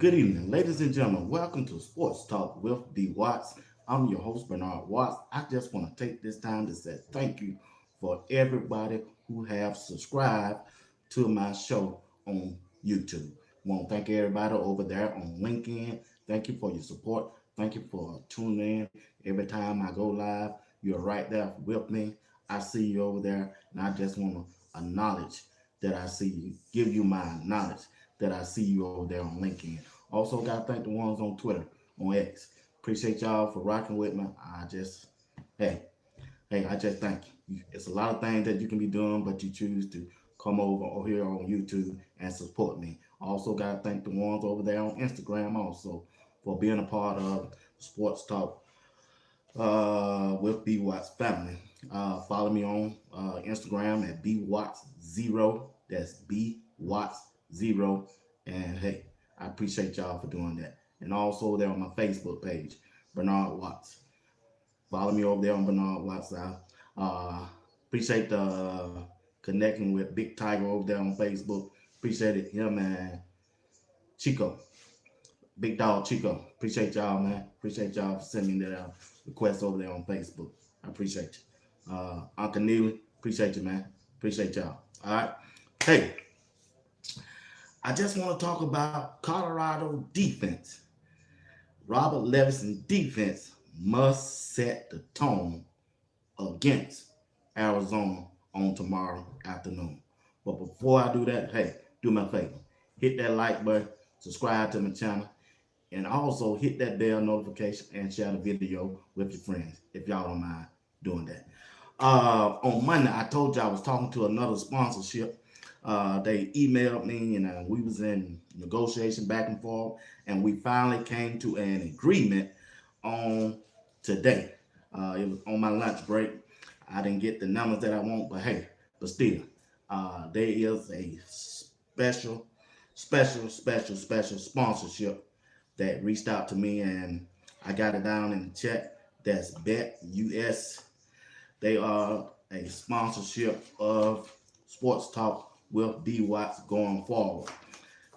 Good evening, ladies and gentlemen. Welcome to Sports Talk with BWatts. I'm your host, Bernard Watts. I just want to take this time to say thank you for everybody who have subscribed to my show on YouTube. Want to thank everybody over there on LinkedIn. Thank you for your support. Thank you for tuning in every time I go live. You're right there with me. I see you over there, and I just want to acknowledge that I see you, give you my knowledge that I see you over there on LinkedIn. Also, got to thank the ones on Twitter, on X. Appreciate y'all for rocking with me. Hey, I just thank you. It's a lot of things that you can be doing, but you choose to come over here on YouTube and support me. Also, got to thank the ones over there on Instagram also for being a part of Sports Talk with BWatts family. Follow me on Instagram at BWatts0. That's BWatts0. And hey, I appreciate y'all for doing that. And also there on my Facebook page, Bernard Watts. Follow me over there on Bernard Watts. Appreciate the connecting with Big Tiger over there on Facebook. Appreciate it, him and Chico. Big Dog Chico. Appreciate y'all, man. Appreciate y'all for sending that request over there on Facebook. I appreciate you. Uncle Neely, appreciate you, man. Appreciate y'all. All right. Hey, I just want to talk about Colorado defense. Robert Livingston defense must set the tone against Arizona on tomorrow afternoon. But before I do that, hey, do me a favor. Hit that like button, subscribe to my channel, and also hit that bell notification and share the video with your friends if y'all don't mind doing that. On Monday, I told you I was talking to another sponsorship. They emailed me and we was in negotiation back and forth, and we finally came to an agreement on today. It was on my lunch break. I didn't get the numbers that I want, but hey, but still, there is a special sponsorship that reached out to me, and I got it down in the chat. That's BetWatts. They are a sponsorship of Sports Talk with BWatts going forward,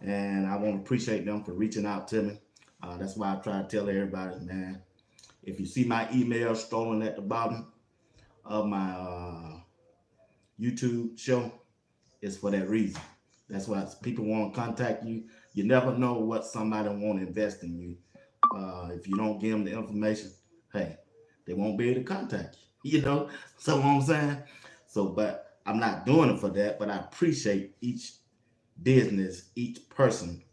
and I want to appreciate them for reaching out to me. That's why I try to tell everybody, man. If you see my email strolling at the bottom of my YouTube show, it's for that reason. That's why people want to contact you. You never know what somebody want to invest in you. If you don't give them the information, hey, they won't be able to contact you. You know, so what I'm saying. So, but I'm not doing it for that. But I appreciate each business, each person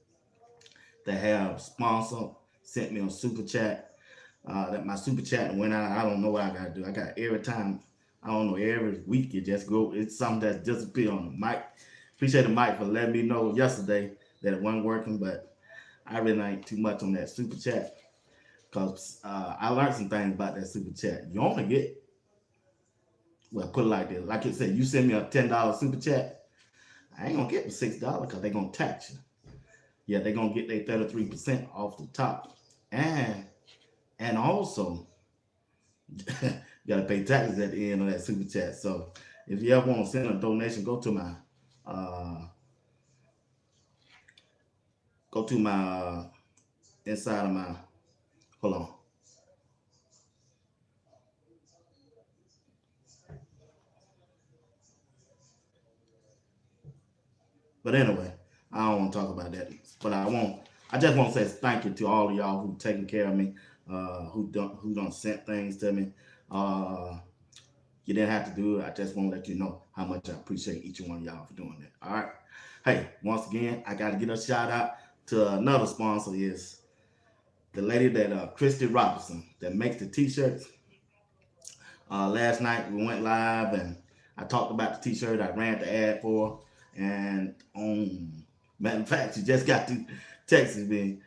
that have sponsored, sent me a super chat. That my super chat went out. I don't know what I gotta do. I got every time. I don't know, every week it just go. It's something that's disappeared on the mic. Appreciate the mic for letting me know yesterday that it wasn't working, but I really ain't too much on that super chat because I learned some things about that super chat. You only get, well, put it like this. Like you said, you send me a $10 super chat, I ain't gonna get the $6 because they're gonna tax you. Yeah, they're gonna get their 33% off the top, and also you gotta pay taxes at the end of that super chat. So if you ever want to send a donation, uh, go to my inside of my. Hold on. But anyway, I don't want to talk about that. But I just want to say thank you to all of y'all who taking care of me, who don't sent things to me. Uh, you didn't have to do it. I just want to let you know how much I appreciate each one of y'all for doing that. All right. Hey, once again, I got to give a shout out to another sponsor is the lady that Christy Robinson that makes the t-shirts. Last night we went live and I talked about the t-shirt I ran the ad for, and on matter of fact, she just got to texting me.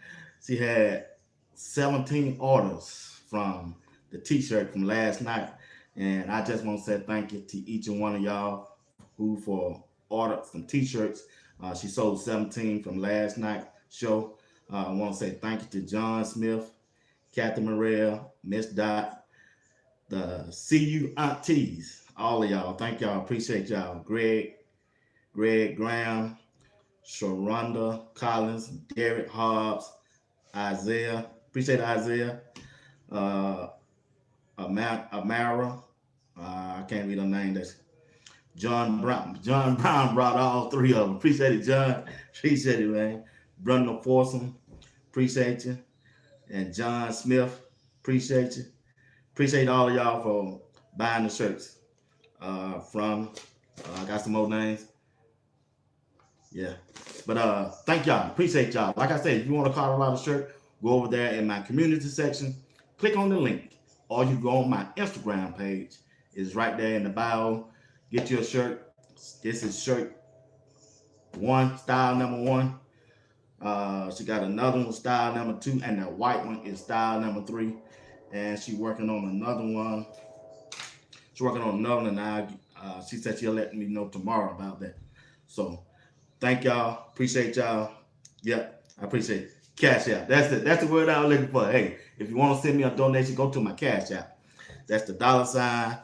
She had 17 orders from the t-shirt from last night, and I just want to say thank you to each and one of y'all who for ordered some t-shirts. She sold 17 from last night show. I want to say thank you to John Smith, Kathy Morrell, Miss Dot, the CU aunties, all of y'all. Thank y'all. Appreciate y'all. Greg Graham, Sharonda Collins, Derek Hobbs, Isaiah. Appreciate Isaiah. Uh, Amara. I can't read her name. That's John Brown. John Brown brought all three of them. Appreciate it, John. Appreciate it, man. Brenda Forsom. Appreciate you. And John Smith. Appreciate you. Appreciate all of y'all for buying the shirts. From I got some more names. Yeah. But thank y'all. Appreciate y'all. Like I said, if you want a Colorado shirt, go over there in my community section. Click on the link. Or you go on my Instagram page. It's right there in the bio. Get your shirt. This is shirt one, style number one. She got another one, style number two, and the white one is style number three. And she working on another one. She's working on another one, and she said she'll let me know tomorrow about that. So thank y'all. Appreciate y'all. Yep, I appreciate it. Cash App. That's it. That's the word I was looking for. Hey, if you want to send me a donation, go to my Cash App. That's the $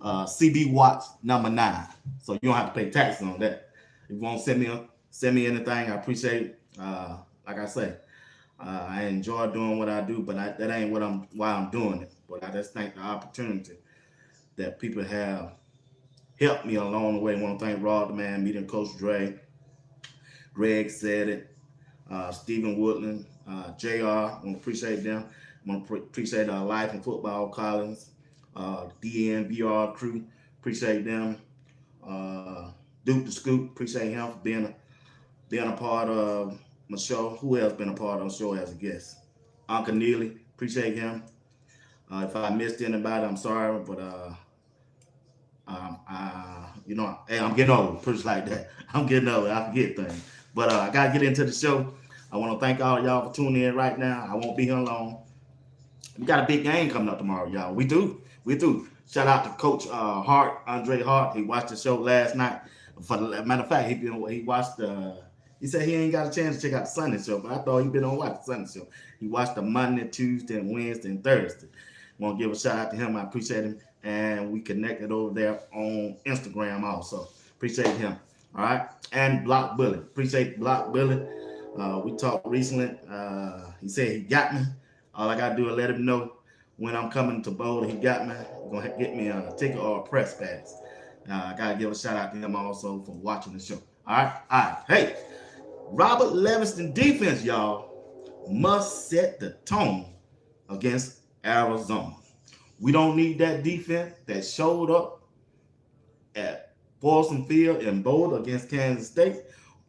BWatts number 9. So you don't have to pay taxes on that. If you want to send me anything, I appreciate it. Like I say, I enjoy doing what I do, but that ain't why I'm doing it. But I just think the opportunity that people have helped me along the way. I want to thank Rod the Man, meeting Coach Dre. Greg said it. Stephen Woodland, JR. I want to appreciate them. I want to appreciate Life and Football Collins, DNVR crew. Appreciate them. Duke the Scoop. Appreciate him for being a part of my show. Who else been a part of the show as a guest? Uncle Neely. Appreciate him. If I missed anybody, I'm sorry, but hey, I'm getting old. Push like that. I'm getting old. I forget things. But I gotta get into the show. I want to thank all of y'all for tuning in right now. I won't be here long. We got a big game coming up tomorrow, y'all. We do. Shout out to Coach Hart, Andre Hart. He watched the show last night. For the matter of fact, he watched he said he ain't got a chance to check out the Sunday show, but I thought he'd been on watch the Sunday show. He watched the Monday, Tuesday, and Wednesday, and Thursday. Want to give a shout out to him. I appreciate him. And we connected over there on Instagram also. Appreciate him. All right. And Block Bully. Appreciate Block Bully. We talked recently. He said he got me. All I got to do is let him know when I'm coming to Boulder. He got me. He's going to get me a ticket or a press pass. I got to give a shout out to him also for watching the show. All right. Hey, Robert Livingston defense, y'all, must set the tone against Arizona. We don't need that defense that showed up at Folsom Field in Boulder against Kansas State.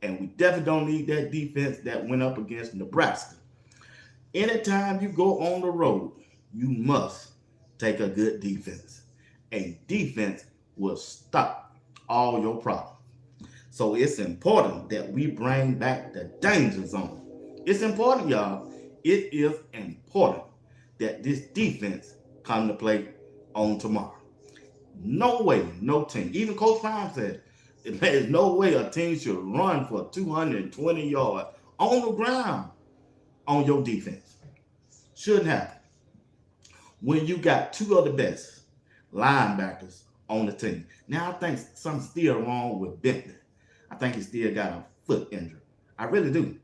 And we definitely don't need that defense that went up against Nebraska. Anytime you go on the road, you must take a good defense. A defense will stop all your problems. So it's important that we bring back the danger zone. It's important, y'all. It is important that this defense come to play on tomorrow. No way, no team. Even Coach Prime said, there's no way a team should run for 220 yards on the ground on your defense. Shouldn't happen. When you got two of the best linebackers on the team. Now, I think something's still wrong with Bentley. I think he still got a foot injury. I really do.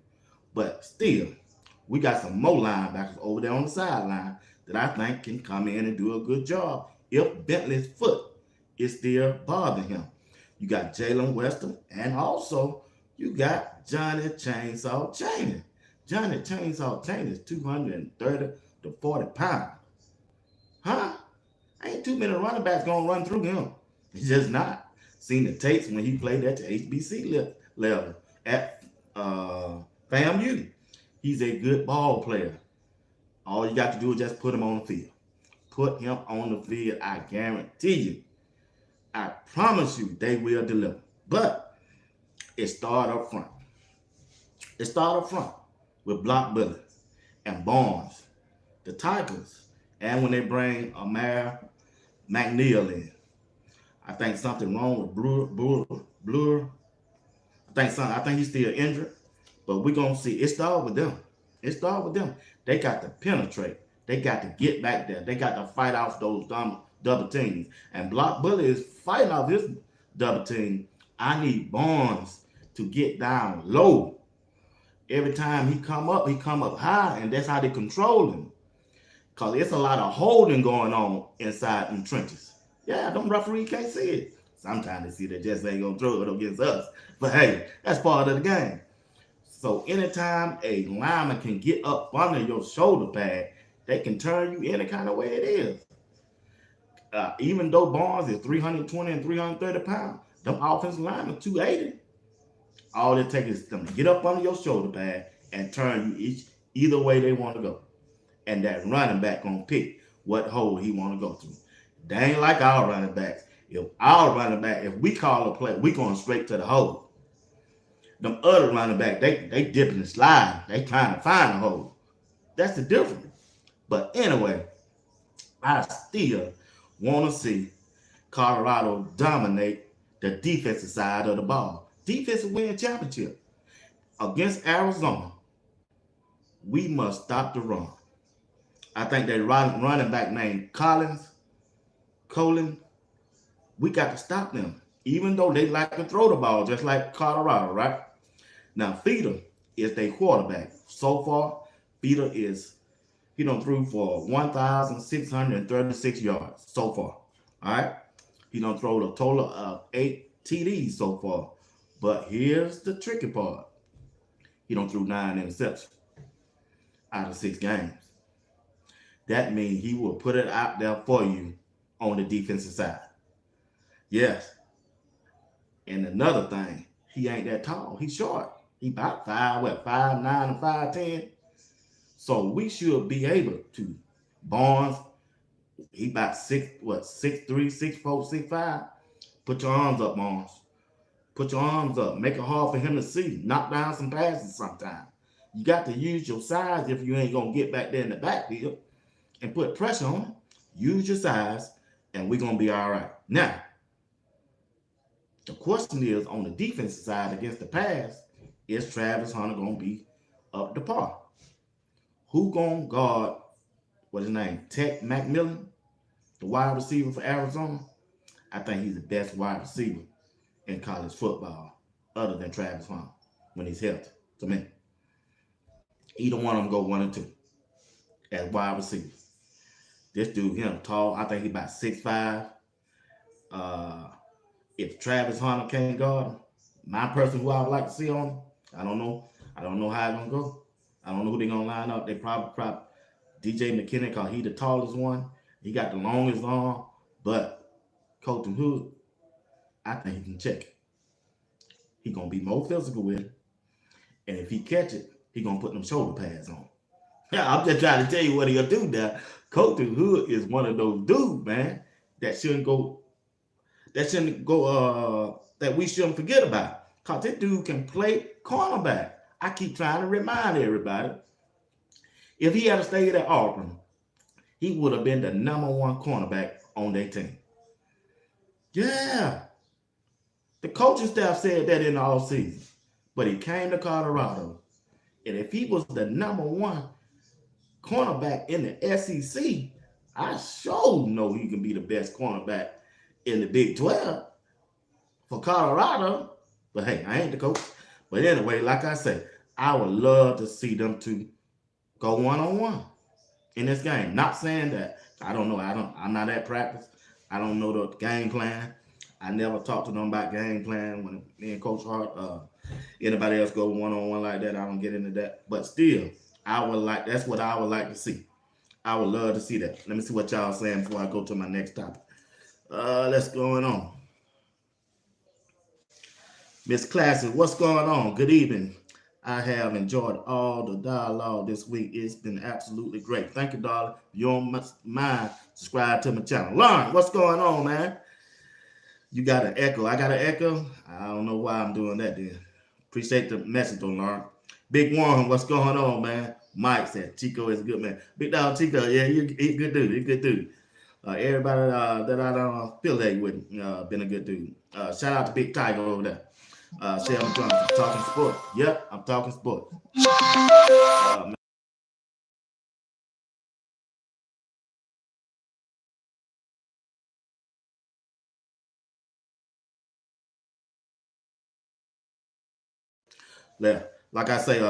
But still, we got some more linebackers over there on the sideline that I think can come in and do a good job if Bentley's foot is still bothering him. You got Jalen Weston, and also you got Johnny Chainsaw Chaney. Johnny Chainsaw Chaney is 230 to 40 pounds. Huh? Ain't too many running backs going to run through him. He's just not. Seen the tapes when he played at the HBC level at FAMU. He's a good ball player. All you got to do is just put him on the field. Put him on the field. I guarantee you. I promise you they will deliver. But it started up front. It started up front with Block Bully and Barnes, the Tigers, and when they bring Amar McNeil in. I think something wrong with Brewer. I think he's still injured, but we're gonna see. It started with them. They got to penetrate. They got to get back there. They got to fight off those double teams. And Block Bully is fighting off his double team. I need Barnes to get down low. Every time he come up high, and that's how they control him. Cause it's a lot of holding going on inside them trenches. Yeah, them referee can't see it. Sometimes they see they just ain't gonna throw it against us. But hey, that's part of the game. So anytime a lineman can get up under your shoulder pad, they can turn you any kind of way it is. Even though Barnes is 320 and 330 pounds, them offensive linemen 280. All it takes is them to get up under your shoulder pad and turn you either way they want to go. And that running back gonna pick what hole he want to go to. They ain't like our running backs. If we call a play, we going straight to the hole. Them other running back, they dipping and sliding. They trying to find a hole. That's the difference. But anyway, I still want to see Colorado dominate the defensive side of the ball. Defensive win championship against Arizona. We must stop the run. I think that running back named Colin, we got to stop them. Even though they like to throw the ball, just like Colorado, right? Now, Feeder is their quarterback. So far, Feeder he done threw for 1,636 yards so far. All right? He done thrown a total of 8 TDs so far. But here's the tricky part. He done threw 9 interceptions out of 6 games. That means he will put it out there for you on the defensive side. Yes. And another thing, he ain't that tall. He's short. He about 5'9" and 5'10". So we should be able to. Barnes, he about 6'3", 6'4", 6'5". Put your arms up, Barnes. Put your arms up. Make it hard for him to see. Knock down some passes sometimes. You got to use your size if you ain't going to get back there in the backfield and put pressure on him. Use your size, and we're going to be all right. Now, the question is, on the defensive side against the pass, is Travis Hunter going to be up to par? Who going to guard, what's his name, Tech McMillan, the wide receiver for Arizona? I think he's the best wide receiver in college football, other than Travis Hunter, when he's healthy, to me. Either one of them go 1 and 2 as wide receivers. This dude, him tall, I think he's about 6'5". If Travis Hunter can't guard him, my person who I would like to see on him, I don't know. I don't know how it's gonna go. I don't know who they're gonna line up. They probably DJ McKinnon, cause he the tallest one. He got the longest arm, but Colton Hood, I think he can check it. He gonna be more physical with it. And if he catch it, he gonna put them shoulder pads on. Yeah, I'm just trying to tell you what he'll do now. Colton Hood is one of those dudes, man, that we shouldn't forget about. Cause this dude can play cornerback. I keep trying to remind everybody. If he had stayed at Auburn, he would have been the #1 cornerback on their team. Yeah. The coaching staff said that in the offseason. But he came to Colorado. And if he was the #1 cornerback in the SEC, I sure know he can be the best cornerback in the Big 12 for Colorado. But hey, I ain't the coach. But anyway, like I said, I would love to see them two go 1-on-1 in this game. Not saying that I don't know. I'm not at practice. I don't know the game plan. I never talked to them about game plan when me and Coach Hart, anybody else go 1-on-1 like that. I don't get into that. But still, that's what I would like to see. I would love to see that. Let me see what y'all saying before I go to my next topic. Let's going on. Miss Classic, what's going on? Good evening. I have enjoyed all the dialogue this week. It's been absolutely great. Thank you, darling. If you don't mind, subscribe to my channel. Lauren, what's going on, man? You got an echo. I got an echo. I don't know why I'm doing that then. Appreciate the message, though, Lauren. Big Warren, what's going on, man? Mike said Chico is a good man. Big dog Chico, yeah, he's a good dude. He's a good dude. Everybody that I don't affiliate with, been a good dude. Shout out to Big Tiger over there. Shelby Johnson, talking sports. Yep, I'm talking sports. Yeah. Like I say,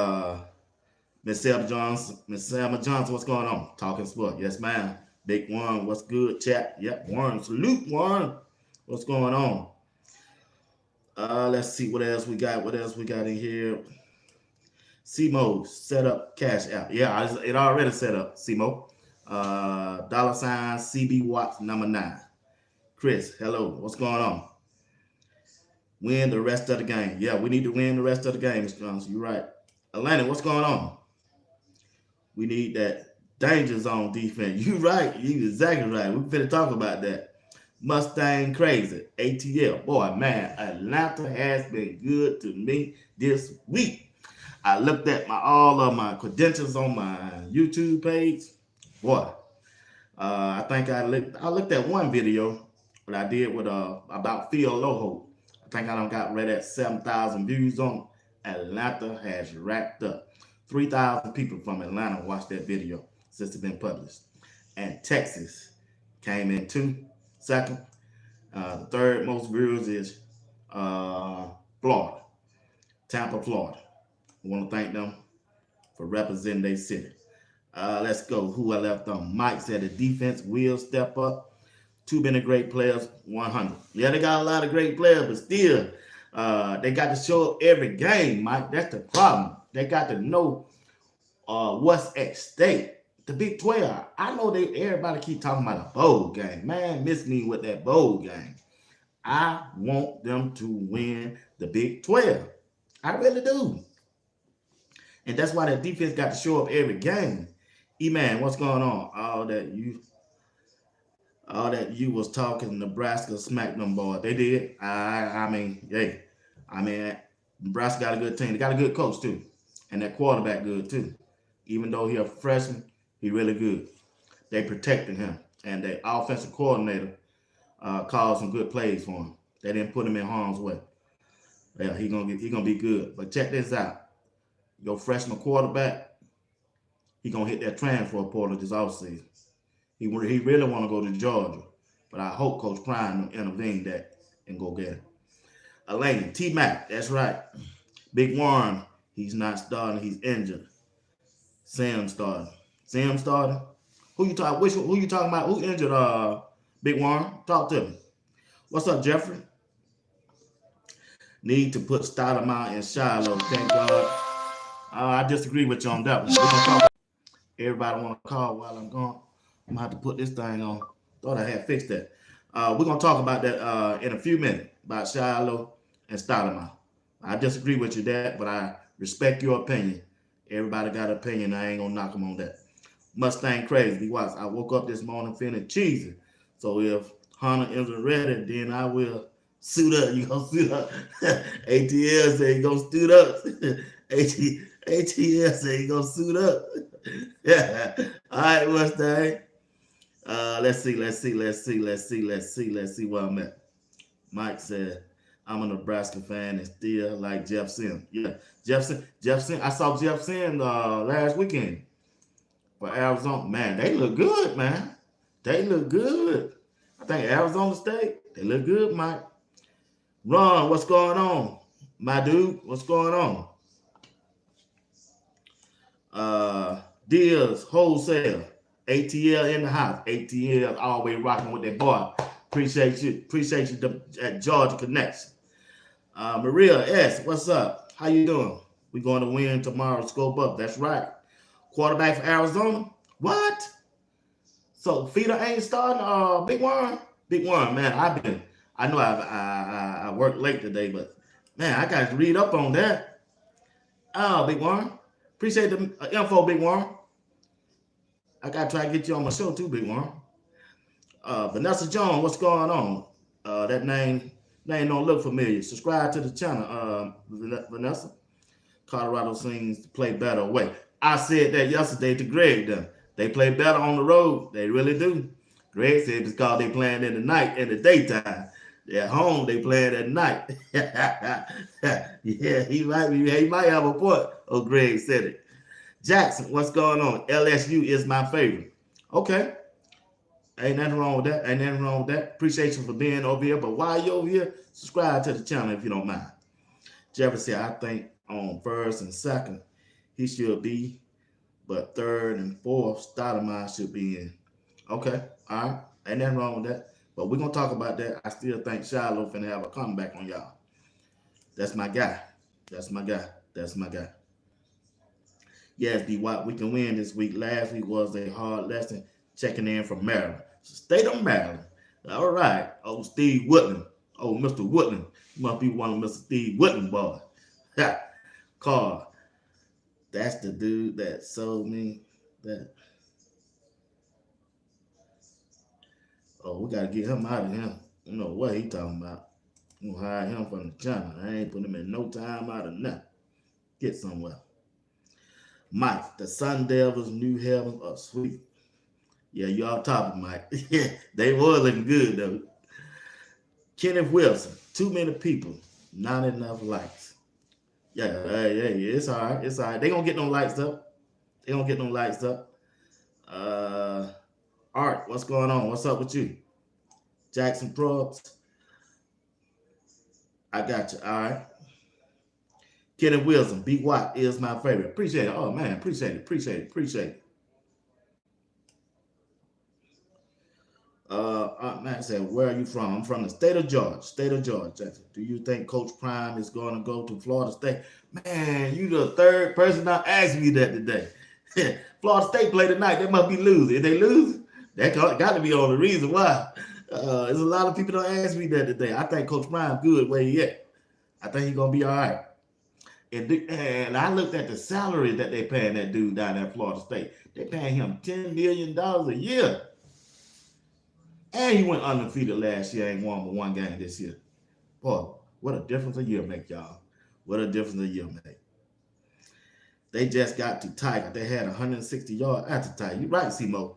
Miss Selma Johnson, what's going on? Talking sport. Yes, ma'am. Big Warren, what's good, chat? Yep, Warren. Salute, Warren. What's going on? Let's see what else we got. What else we got in here? CMO set up cash app. Yeah, it already set up. CMO. Dollar sign CBWatts number 9. Chris, hello. What's going on? Win the rest of the game. Yeah, we need to win the rest of the game, Mr. Johnson. You're right. Atlanta, what's going on? We need that danger zone defense. You right. You exactly right. We finna talk about that. Mustang crazy. ATL. Boy, man, Atlanta has been good to me this week. I looked at all of my credentials on my YouTube page. Boy, I think I looked at one video that I did with about Phil Loho. I think I done got right at 7,000 views on it. Atlanta has racked up. 3,000 people from Atlanta watched that video since it's been published. And Texas came in second. The third most views is Florida, Tampa, Florida. I want to thank them for representing their city. Let's go. Who I left on? Mike said the defense will step up. Too many great players, 100. Yeah, they got a lot of great players, but still, they got to show up every game, Mike. That's the problem. They got to know what's at stake. The Big 12. I know everybody keep talking about a bowl game. Man, miss me with that bowl game. I want them to win the Big 12. I really do. And that's why the defense got to show up every game. E-Man, what's going on? All that you was talking, Nebraska smacked them boys. They did. I mean, Nebraska got a good team. They got a good coach too. And that quarterback good too. Even though he's a freshman, he really good. They protected him. And the offensive coordinator called some good plays for him. They didn't put him in harm's way. Yeah, he gonna be good. But check this out. Your freshman quarterback, he gonna hit that transfer portal this offseason. He really want to go to Georgia, but I hope Coach Prime intervene that and go get him. Elena, T-Mac, that's right. Big Warren, he's not starting. He's injured. Sam starting. Who you talking about? Who injured? Big Warren, talk to me. What's up, Jeffrey? Need to put Stoudemire in Shiloh. Thank God. I disagree with you on that one. We're gonna talk. Everybody want to call while I'm gone. I'm gonna have to put this thing on. Thought I had fixed that. We're gonna talk about that in a few minutes about Shiloh and Stoudemire. I disagree with you that, but I respect your opinion. Everybody got an opinion. I ain't gonna knock them on that. Mustang crazy. BWatts. I woke up this morning feeling cheesy. So if Hunter isn't ready, then I will suit up. You gonna suit up? ATL say you gonna suit up. ATL say you gonna suit up. Yeah. All right, Mustang. Let's see where I'm at. Mike said, I'm a Nebraska fan and still like Jeff Sims. Yeah, Jeff Sims. I saw Jeff Sims last weekend for Arizona. Man, they look good, man. They look good. I think Arizona State, they look good, Mike. Ron, what's going on? My dude, what's going on? Deals, wholesale. ATL in the house. ATL always rocking with that boy. Appreciate you at Georgia Connection. Maria S, what's up? How you doing? We going to win tomorrow. Scope up. That's right. Quarterback for Arizona. What? So Feeder ain't starting. Big Warren. Big Warren, man. I know I worked late today, but man, I got to read up on that. Oh, Big Warren. Appreciate the info, Big Warren. I got to try to get you on my show too, Big Warren. Vanessa Jones, what's going on? That name don't look familiar. Subscribe to the channel, Vanessa. Colorado seems to play better away. I said that yesterday to Greg. They play better on the road. They really do. Greg said it's because they playing in the night, in the daytime. At home, they playing at night. Yeah, he might have a point. Oh, Greg said it. Jackson, what's going on? LSU is my favorite. Okay. Ain't nothing wrong with that. Appreciate you for being over here. But while you're over here, subscribe to the channel if you don't mind. Jeffrey said, I think on first and second, he should be, but third and fourth, Stoudemire should be in. Okay, all right, ain't nothing wrong with that. But we're gonna talk about that. I still think Shiloh finna have a comeback on y'all. That's my guy. That's my guy. That's my guy. Yes, BWatts, we can win this week. Last week was a hard lesson. Checking in from Maryland. State of Maryland. All right. Oh, Steve Woodland. Oh, Mr. Woodland. You must be one of Mr. Steve Woodland boys. Ha. Carl. That's the dude that sold me that. Oh, we got to get him out of here. I don't know what he talking about. I'm going to hire him from the channel. I ain't putting him in no time out of nothing. Get somewhere. Mike, the Sun Devils, New Heavens are sweet. Yeah, you all top of Mike. They were looking good, though. Kenneth Wilson, too many people, not enough likes. Yeah, it's all right. It's all right. They going to get them lights up. They going to get them lights up. Art, what's going on? What's up with you? Jackson Probs. I got you. All right. Kenneth Wilson, BWatts is my favorite. Appreciate it. Oh, man. Appreciate it. Appreciate it. Appreciate it. Matt said, where are you from? I'm from the state of Georgia. State of Georgia. Do you think Coach Prime is going to go to Florida State? Man, you the third person that asked me that today. Florida State play tonight. They must be losing. If they lose, that got to be all the reason why. There's a lot of people that ask me that today. I think Coach Prime good where he at. I think he's going to be all right. And I looked at the salary that they paying that dude down at Florida State. They paying him $10 million a year. And he went undefeated last year, ain't won but one game this year. Boy, what a difference a year make, y'all. What a difference a year make. They just got to Tiger. They had 160 yards after Tiger. You're right, Simo.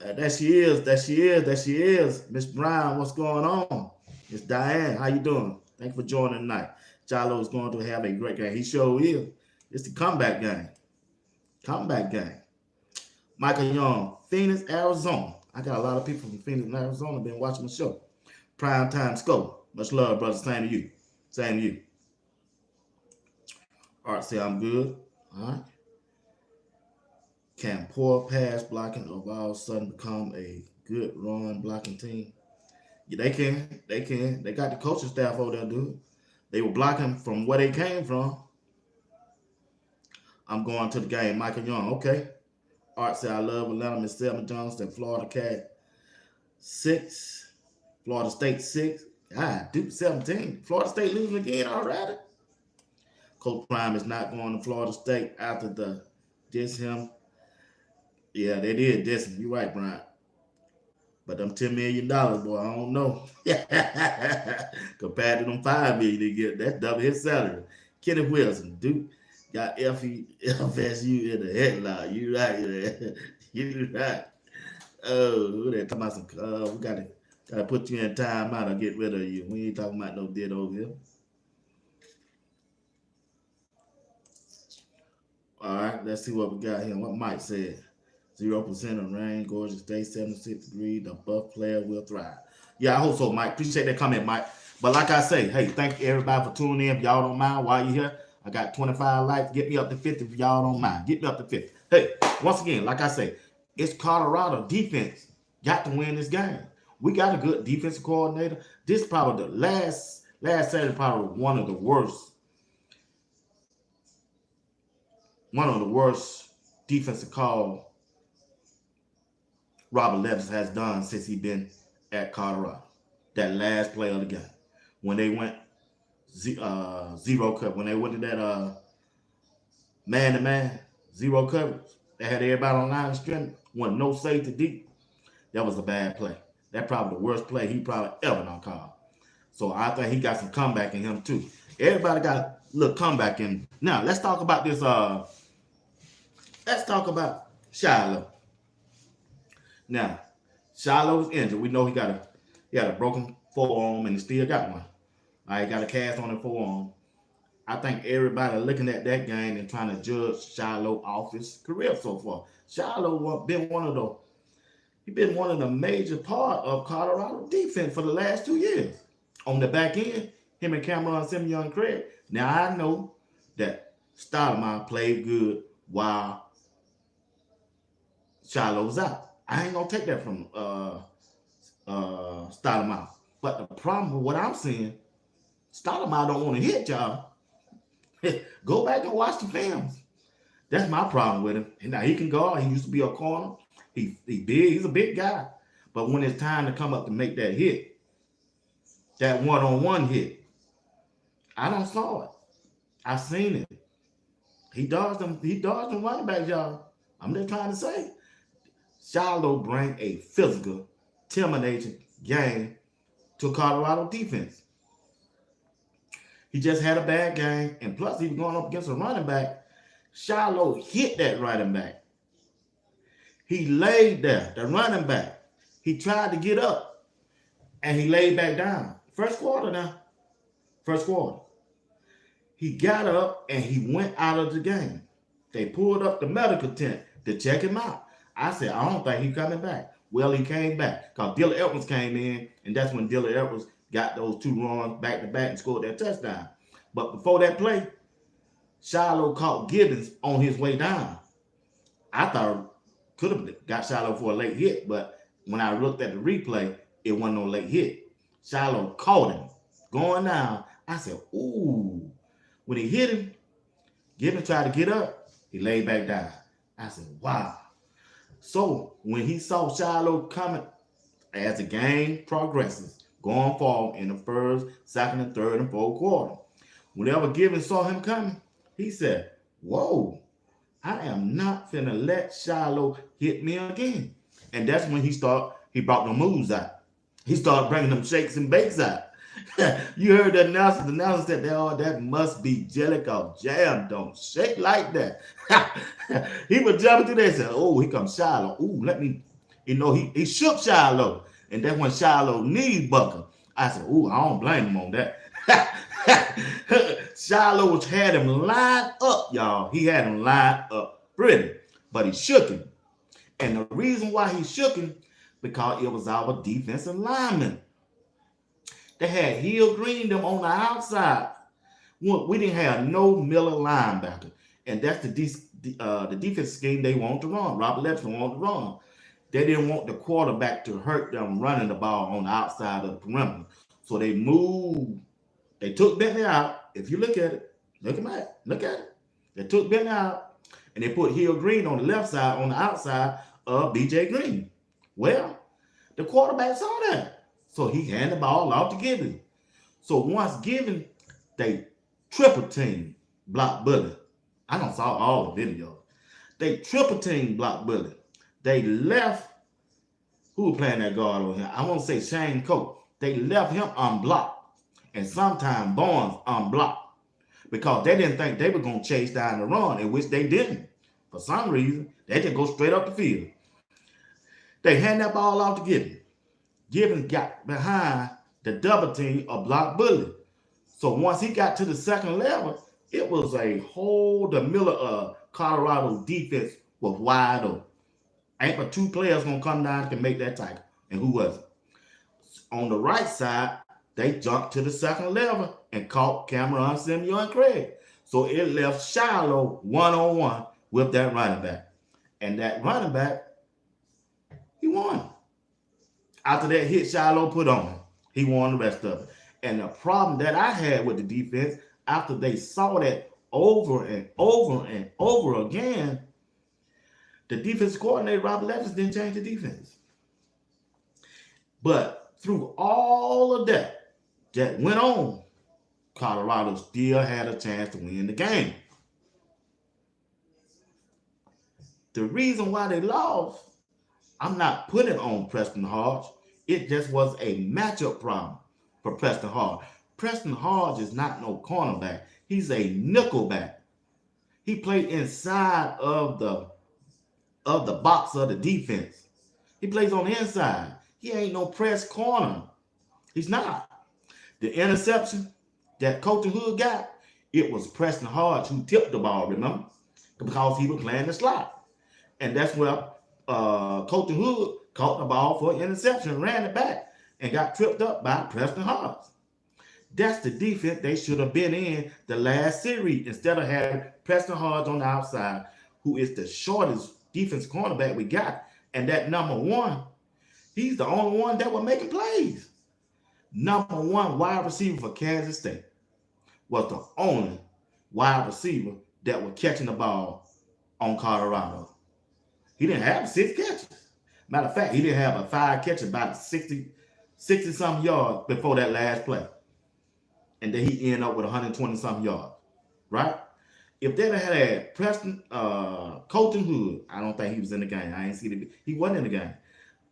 There she is. There she is. There she is. Miss Brown, what's going on? It's Diane. How you doing? Thanks for joining tonight. Jalo is going to have a great game. He sure is. It's the comeback game. Comeback game. Michael Young, Phoenix, Arizona. I got a lot of people from Phoenix and Arizona been watching my show. Prime time scope. Much love, brother. Same to you. Same to you. Art say I'm good. All right. Can poor pass blocking of all of a sudden become a good run blocking team? Yeah, they can. They can. They got the coaching staff over there, dude. They were blocking from where they came from. I'm going to the game. Michael Young. Okay. Art said, I love Atlanta. Miss Selma Johnson said, Florida Cat 6. Florida State 6. God, Duke 17. Florida State losing again already. Coach Prime is not going to Florida State after the diss him. Yeah, they did diss him. You're right, Brian. But them $10 million, boy, I don't know. Compared to them $5 million they get, that's double his salary. Kenneth Wilson, Duke. Got FSU in the headlock. You right. You right. Oh, they talking about some. We gotta put you in timeout or get rid of you. We ain't talking about no dead over here. All right, let's see what we got here. What Mike said. 0% of rain, gorgeous day, 76 degrees. The buff player will thrive. Yeah, I hope so, Mike. Appreciate that comment, Mike. But like I say, hey, thank you everybody for tuning in. If y'all don't mind while you're here. I got 25 likes. Get me up to 50 if y'all don't mind. Get me up to 50. Hey, once again, like I say, it's Colorado defense got to win this game. We got a good defensive coordinator. This is probably the last Saturday, probably one of the worst defensive call Robert Levis has done since he been at Colorado. That last play of the game. When they went zero coverage. When they went to that man-to-man, zero coverage, they had everybody on line of scrimmage, went no safety deep. That was a bad play. That probably the worst play he probably ever done called. So I think he got some comeback in him too. Everybody got a little comeback in him. Now, let's talk about this. Let's talk about Shiloh. Now, Shiloh's injured. We know he had a broken forearm and he still got one. I got a cast on the forearm. I think everybody looking at that game and trying to judge Shiloh off his career so far. Shiloh been one of the major part of Colorado defense for the last 2 years. On the back end, him and Cameron Simeon Craig. Now I know that Stoudemire played good while Shiloh was out. I ain't gonna take that from Stoudemire. But the problem with what I'm seeing, Stoudemire don't want to hit y'all. Go back and watch the films. That's my problem with him. And now he can guard. He used to be a corner. He big. He's a big guy. But when it's time to come up to make that hit, that one-on-one hit, I don't saw it. I seen it. He dodged them. He dodged them running back, y'all. I'm just trying to say, Shiloh bring a physical, intimidating game to Colorado defense. He just had a bad game, and plus he was going up against a running back. Shiloh hit that running back. He laid there, the running back. He tried to get up, and he laid back down. First quarter now. First quarter. He got up, and he went out of the game. They pulled up the medical tent to check him out. I said, I don't think he's coming back. Well, he came back because Dillard Edwards came in, and that's when Dillard Edwards got those 2 runs back-to-back and scored that touchdown. But before that play, Shiloh caught Gibbons on his way down. I thought could have got Shiloh for a late hit, but when I looked at the replay, it wasn't no late hit. Shiloh caught him going down. I said, ooh. When he hit him, Gibbons tried to get up. He laid back down. I said, wow. So when he saw Shiloh coming, as the game progresses, going forward in the first, second, and third, and fourth quarter, whenever Gibbons saw him coming, he said, whoa, I am not finna let Shiloh hit me again. And that's when he brought the moves out. He started bringing them shakes and bakes out. You heard the announcer. The announcer said, oh, that must be Jellicoe. Jam don't shake like that. He was jumping through there and said, oh, here comes Shiloh. Ooh, let me, he shook Shiloh. And that's when Shiloh knee buckled. I said, ooh, I don't blame him on that. Shiloh had him lined up, y'all. He had him lined up pretty, but he shook him. And the reason why he shook him, because it was our defensive lineman. They had Hill Green them on the outside. We didn't have no Miller linebacker. And that's the defense scheme they want to run. Robert Livingston wanted to run. They didn't want the quarterback to hurt them running the ball on the outside of the perimeter. So they moved. They took Bentley out. If you look at it, look at it. They took Bentley out, and they put Hill Green on the left side, on the outside of BJ Green. Well, the quarterback saw that. So he handed the ball off to Gibbons. So once Gibbons, they triple team Block Bully. I don't saw all the videos. They triple team Block Bully. They left, who was playing that guard over here? I want to say Shane Coates. They left him unblocked. And sometimes Barnes unblocked. Because they didn't think they were going to chase down the run, in which they didn't. For some reason, they just go straight up the field. They hand that ball off to Gibbons. Gibbons got behind the double team of Block Bully. So once he got to the second level, it was the Miller Colorado defense was wide open. Ain't but 2 players gonna come down and make that tackle. And who was it? On the right side, they jumped to the second level and caught Cameron, Samuel, and Craig. So it left Shiloh one-on-one with that running back. And that running back, he won. After that hit Shiloh put on him, he won the rest of it. And the problem that I had with the defense, after they saw that over and over and over again, the defense coordinator, Robert Livingston, didn't change the defense. But through all of that went on, Colorado still had a chance to win the game. The reason why they lost, I'm not putting on Preston Hodge. It just was a matchup problem for Preston Hodge. Preston Hodge is not no cornerback. He's a nickelback. He played inside of the box of the defense. He plays on the inside. He ain't no press corner. He's not. The interception that Colton Hood got, it was Preston Hodge who tipped the ball, remember? Because he was playing the slot. And that's where Colton Hood caught the ball for an interception, ran it back, and got tripped up by Preston Hodge. That's the defense they should have been in the last series instead of having Preston Hodge on the outside, who is the shortest defense cornerback we got. And that number one, he's the only one that was making plays. Number one wide receiver for Kansas State was the only wide receiver that was catching the ball on Colorado. He didn't have 6 catches. Matter of fact, he didn't have a 5 catches, about 60 something yards before that last play. And then he ended up with 120 something yards. Right? If they'd have had Preston, Colton Hood, I don't think he was in the game. I ain't see it. He wasn't in the game.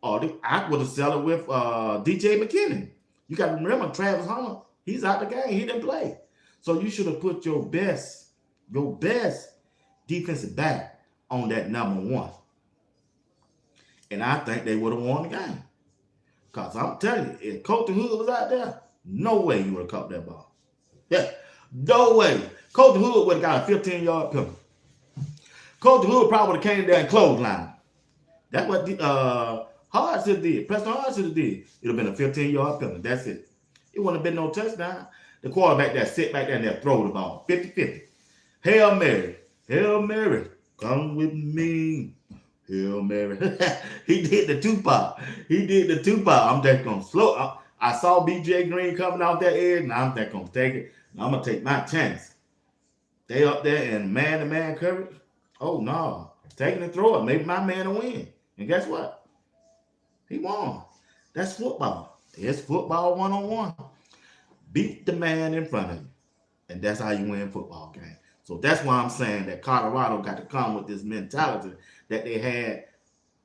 Or I would have settled with DJ McKinnon. You got to remember, Travis Hunter, he's out the game. He didn't play. So you should have put your best defensive back on that number one. And I think they would have won the game. Because I'm telling you, if Colton Hood was out there, no way you would have caught that ball. Yeah, no way. Colton Hood would have got a 15-yard penalty. Colton Hood probably would have came there and clothesline. That's what Hodge should have did. Preston Hodge should have did. It would have been a 15-yard penalty. That's it. It wouldn't have been no touchdown. The quarterback that sit back there and that throw the ball. 50-50. Hail Mary. Hail Mary. Come with me. Hail Mary. He did the Tupac. I'm just going to slow. I saw BJ Green coming off that edge, and I'm just going to take it. I'm going to take my chance. They up there in man-to-man coverage. Oh, no. Taking and throw it. Maybe my man will win. And guess what? He won. That's football. It's football one-on-one. Beat the man in front of you. And that's how you win football game. So that's why I'm saying that Colorado got to come with this mentality that they had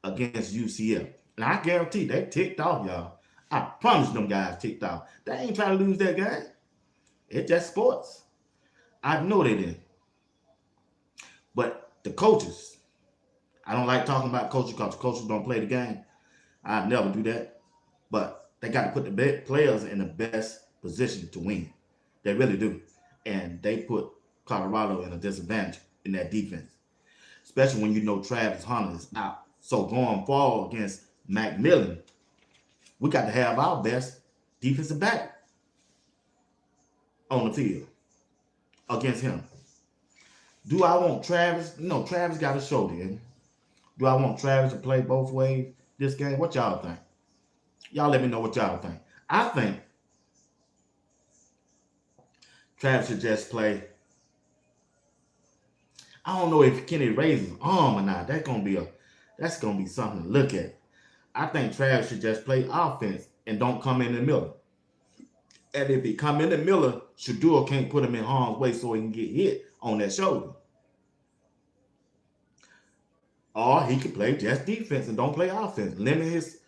against UCF. And I guarantee they ticked off, y'all. I promise them guys ticked off. They ain't trying to lose that game. It's just sports. I know they didn't. But the coaches, I don't like talking about coaches because coaches don't play the game. I never do that. But they got to put the players in the best position to win. They really do. And they put Colorado in a disadvantage in that defense. Especially when you know Travis Hunter is out. So going forward against McMillan, we got to have our best defensive back on the field against him. Do I want Travis? No, Travis got a show then. Do I want Travis to play both ways this game? What y'all think? Y'all let me know what y'all think. I think Travis should just play. I don't know if Kenny raises his arm or not. That's gonna be something to look at. I think Travis should just play offense and don't come in the middle. And if he come in the middle, Shador can't put him in harm's way so he can get hit on that shoulder. Or he could play just defense and don't play offense. Limit his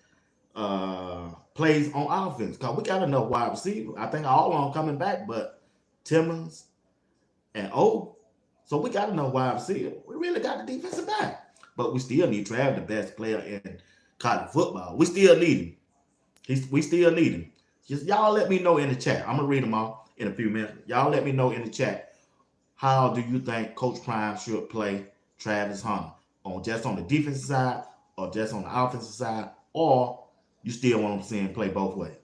plays on offense. Because we got enough wide receivers. I think all of them coming back, but Timmons and O. So we got enough wide receivers. We really got the defensive back. But we still need Trav, the best player in college football. We still need him. We still need him. Just y'all let me know in the chat. I'm going to read them all in a few minutes. Y'all let me know in the chat, how do you think Coach Prime should play Travis Hunter? Just on the defensive side, or just on the offensive side, or you still want him to see him play both ways?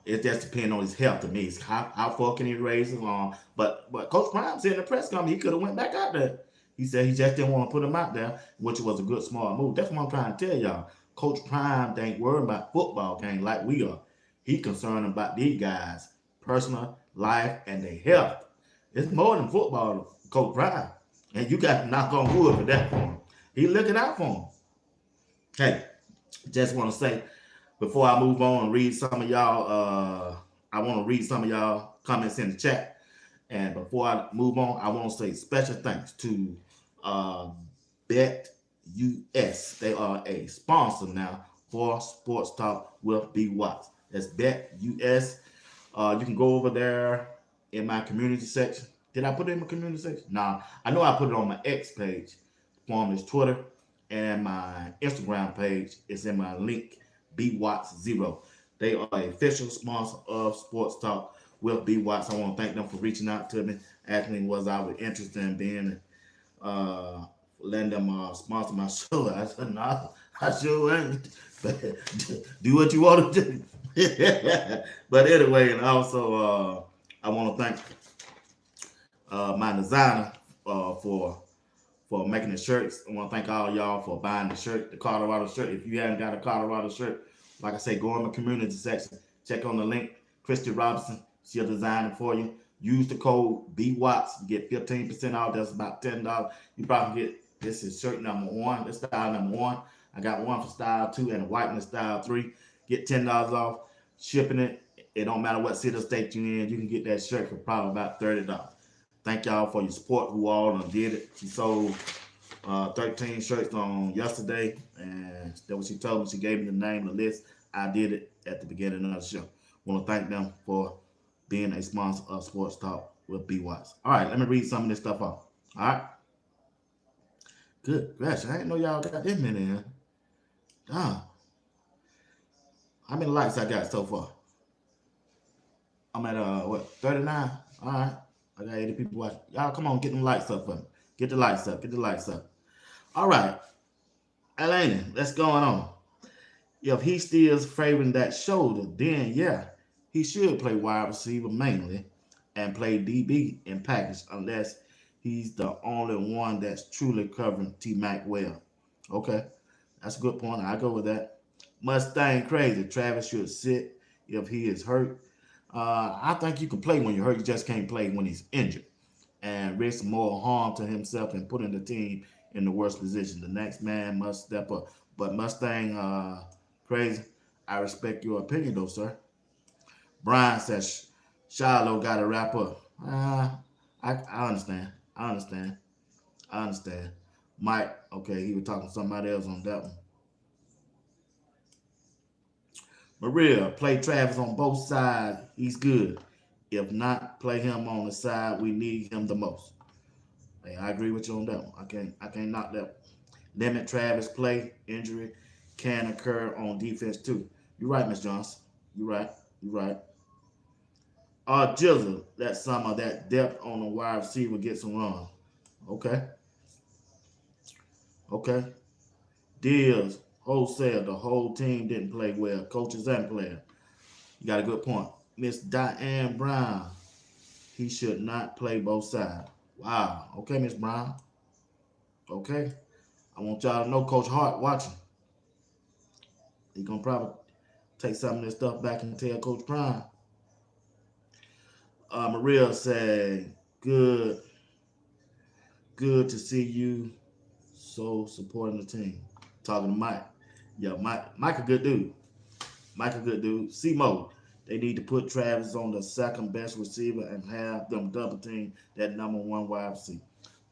It just depends on his health to me. How far can he raise his arm? But Coach Prime said in the press conference he could have went back out there. He said he just didn't want to put him out there, which was a good, smart move. That's what I'm trying to tell y'all. Coach Prime ain't worried about football game like we are. He concerned about these guys' personal life and their health. It's more than football, Coach Prime. And you got to knock on wood for that for him. He looking out for him. Hey, just want to say, before I move on and read some of y'all, I want to read some of y'all comments in the chat. And before I move on, I want to say special thanks to BWatts. They are a sponsor now for Sports Talk with BWatts. That's BWatts. You can go over there in my community section. Did I put it in my community section? Nah, I know I put it on my X page, formerly Twitter, and my Instagram page is in my link, BWatts0. They are an official sponsor of Sports Talk with BWatts. I want to thank them for reaching out to me, asking me was I was interested in being, letting them sponsor my show. I said, no, I sure ain't. But do what you want to do. But anyway, and also I want to thank my designer for making the shirts. I want to thank all y'all for buying the shirt, the Colorado shirt. If you haven't got a Colorado shirt, like I say, go in the community section, check on the link. Christy Robinson, she'll design it for you. Use the code BWatts, you get 15% off. That's about $10. You probably get this is shirt number one. This style number one. I got one for style two and a white one style three. Get $10 off. Shipping it. It don't matter what city or state you're in. You can get that shirt for probably about $30. Thank y'all for your support. Who all done did it. She sold 13 shirts on yesterday, and that what she told me. She gave me the name of the list. I did it at the beginning of the show. Want to thank them for being a sponsor of Sports Talk with BWatts. All right, let me read some of this stuff off. All right. Good. Gosh, I didn't know y'all got this many in. Damn. How many likes I got so far? I'm at what, 39? All right. I got 80 people watching. Y'all come on, get them lights up for me. Get the lights up. Get the lights up. All right. Elena, what's going on? If he still is favoring that shoulder, then yeah, he should play wide receiver mainly and play DB in package unless he's the only one that's truly covering T-Mac well. Okay. That's a good point. I go with that. Mustang crazy. Travis should sit if he is hurt. I think you can play when you're hurt. You just can't play when he's injured and risk more harm to himself and putting the team in the worst position. The next man must step up. But Mustang crazy. I respect your opinion though, sir. Brian says Shiloh got to wrap up. I understand. I understand. I understand. Mike, okay, he was talking to somebody else on that one. Maria, play Travis on both sides. He's good. If not, play him on the side we need him the most. Hey, I agree with you on that one. I can't knock that. Limit Travis play. Injury can occur on defense too. You're right, Miss Johnson. You're right. You're right. Jizzle, that some of that depth on the wide receiver gets some run. Okay. Okay. Deals, wholesale, the whole team didn't play well. Coaches and players. You got a good point. Miss Diane Brown, he should not play both sides. Wow. Okay, Miss Brown. Okay. I want y'all to know Coach Hart watching. He gonna probably take some of this stuff back and tell Coach Prime. Maria said, good to see you so supporting the team. Talking to Mike. Yeah, Mike a good dude. Mike a good dude. C-Mo, they need to put Travis on the second best receiver and have them double team that number one wide receiver.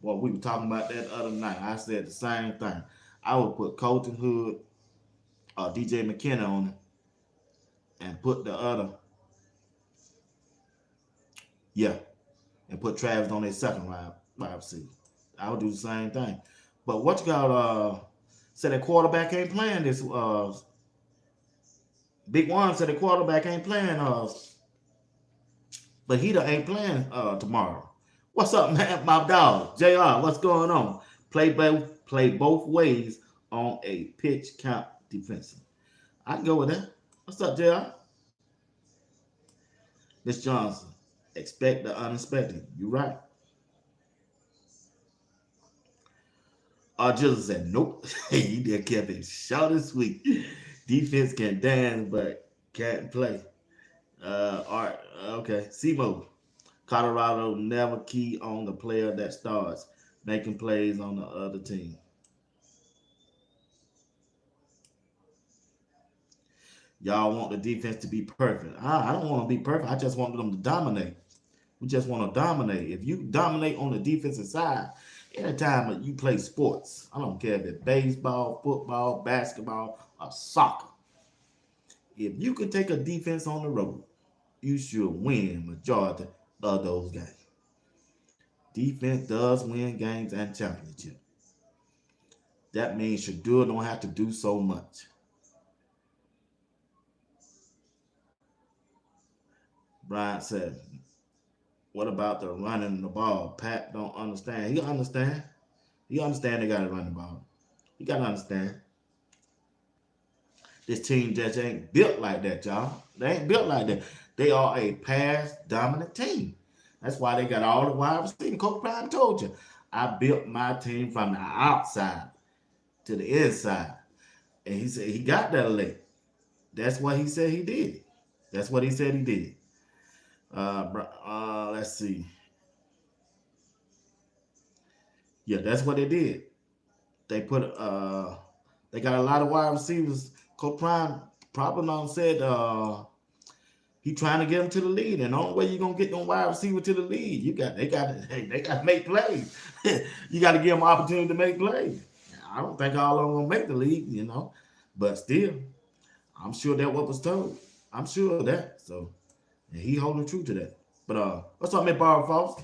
Well, we were talking about that the other night. I said the same thing. I would put Colton Hood, DJ McKenna on it, and put the other, and put Travis on their second wide receiver. I would do the same thing. But what you got? Said the quarterback ain't playing this. Big One said the quarterback ain't playing. But he ain't playing tomorrow. What's up, man? My dog, JR. What's going on? Play both ways on a pitch count defensive. I can go with that. What's up, JR? Miss Johnson, expect the unexpected. You're right. Jizzle said, nope. He did kept it short and sweet. Defense can dance, but can't play. Art, okay. Simo, Colorado never key on the player that starts making plays on the other team. Y'all want the defense to be perfect. I don't want to be perfect. I just want them to dominate. We just want to dominate. If you dominate on the defensive side, anytime that you play sports, I don't care if it's baseball, football, basketball, or soccer. If you can take a defense on the road, you should win majority of those games. Defense does win games and championships. That means Shador don't have to do so much. Bryant said, what about the running the ball? Pat don't understand. He understand. He understand they got to run the ball. You got to understand. This team just ain't built like that, y'all. They ain't built like that. They are a pass dominant team. That's why they got all the wide receivers. Coach Prime told you, I built my team from the outside to the inside. And he said he got that late. That's what he said he did. That's what he said he did. Let's see. Yeah, that's what they did. They put they got a lot of wide receivers. Coach Prime probably done said he trying to get them to the lead, and the only way you're gonna get them wide receiver to the lead, they got to make plays. You got to give them opportunity to make plays. I don't think all of them gonna make the league, but still, I'm sure that what was told. I'm sure of that. So, and he holding true to that. But what's up, Miss Barbara Foster?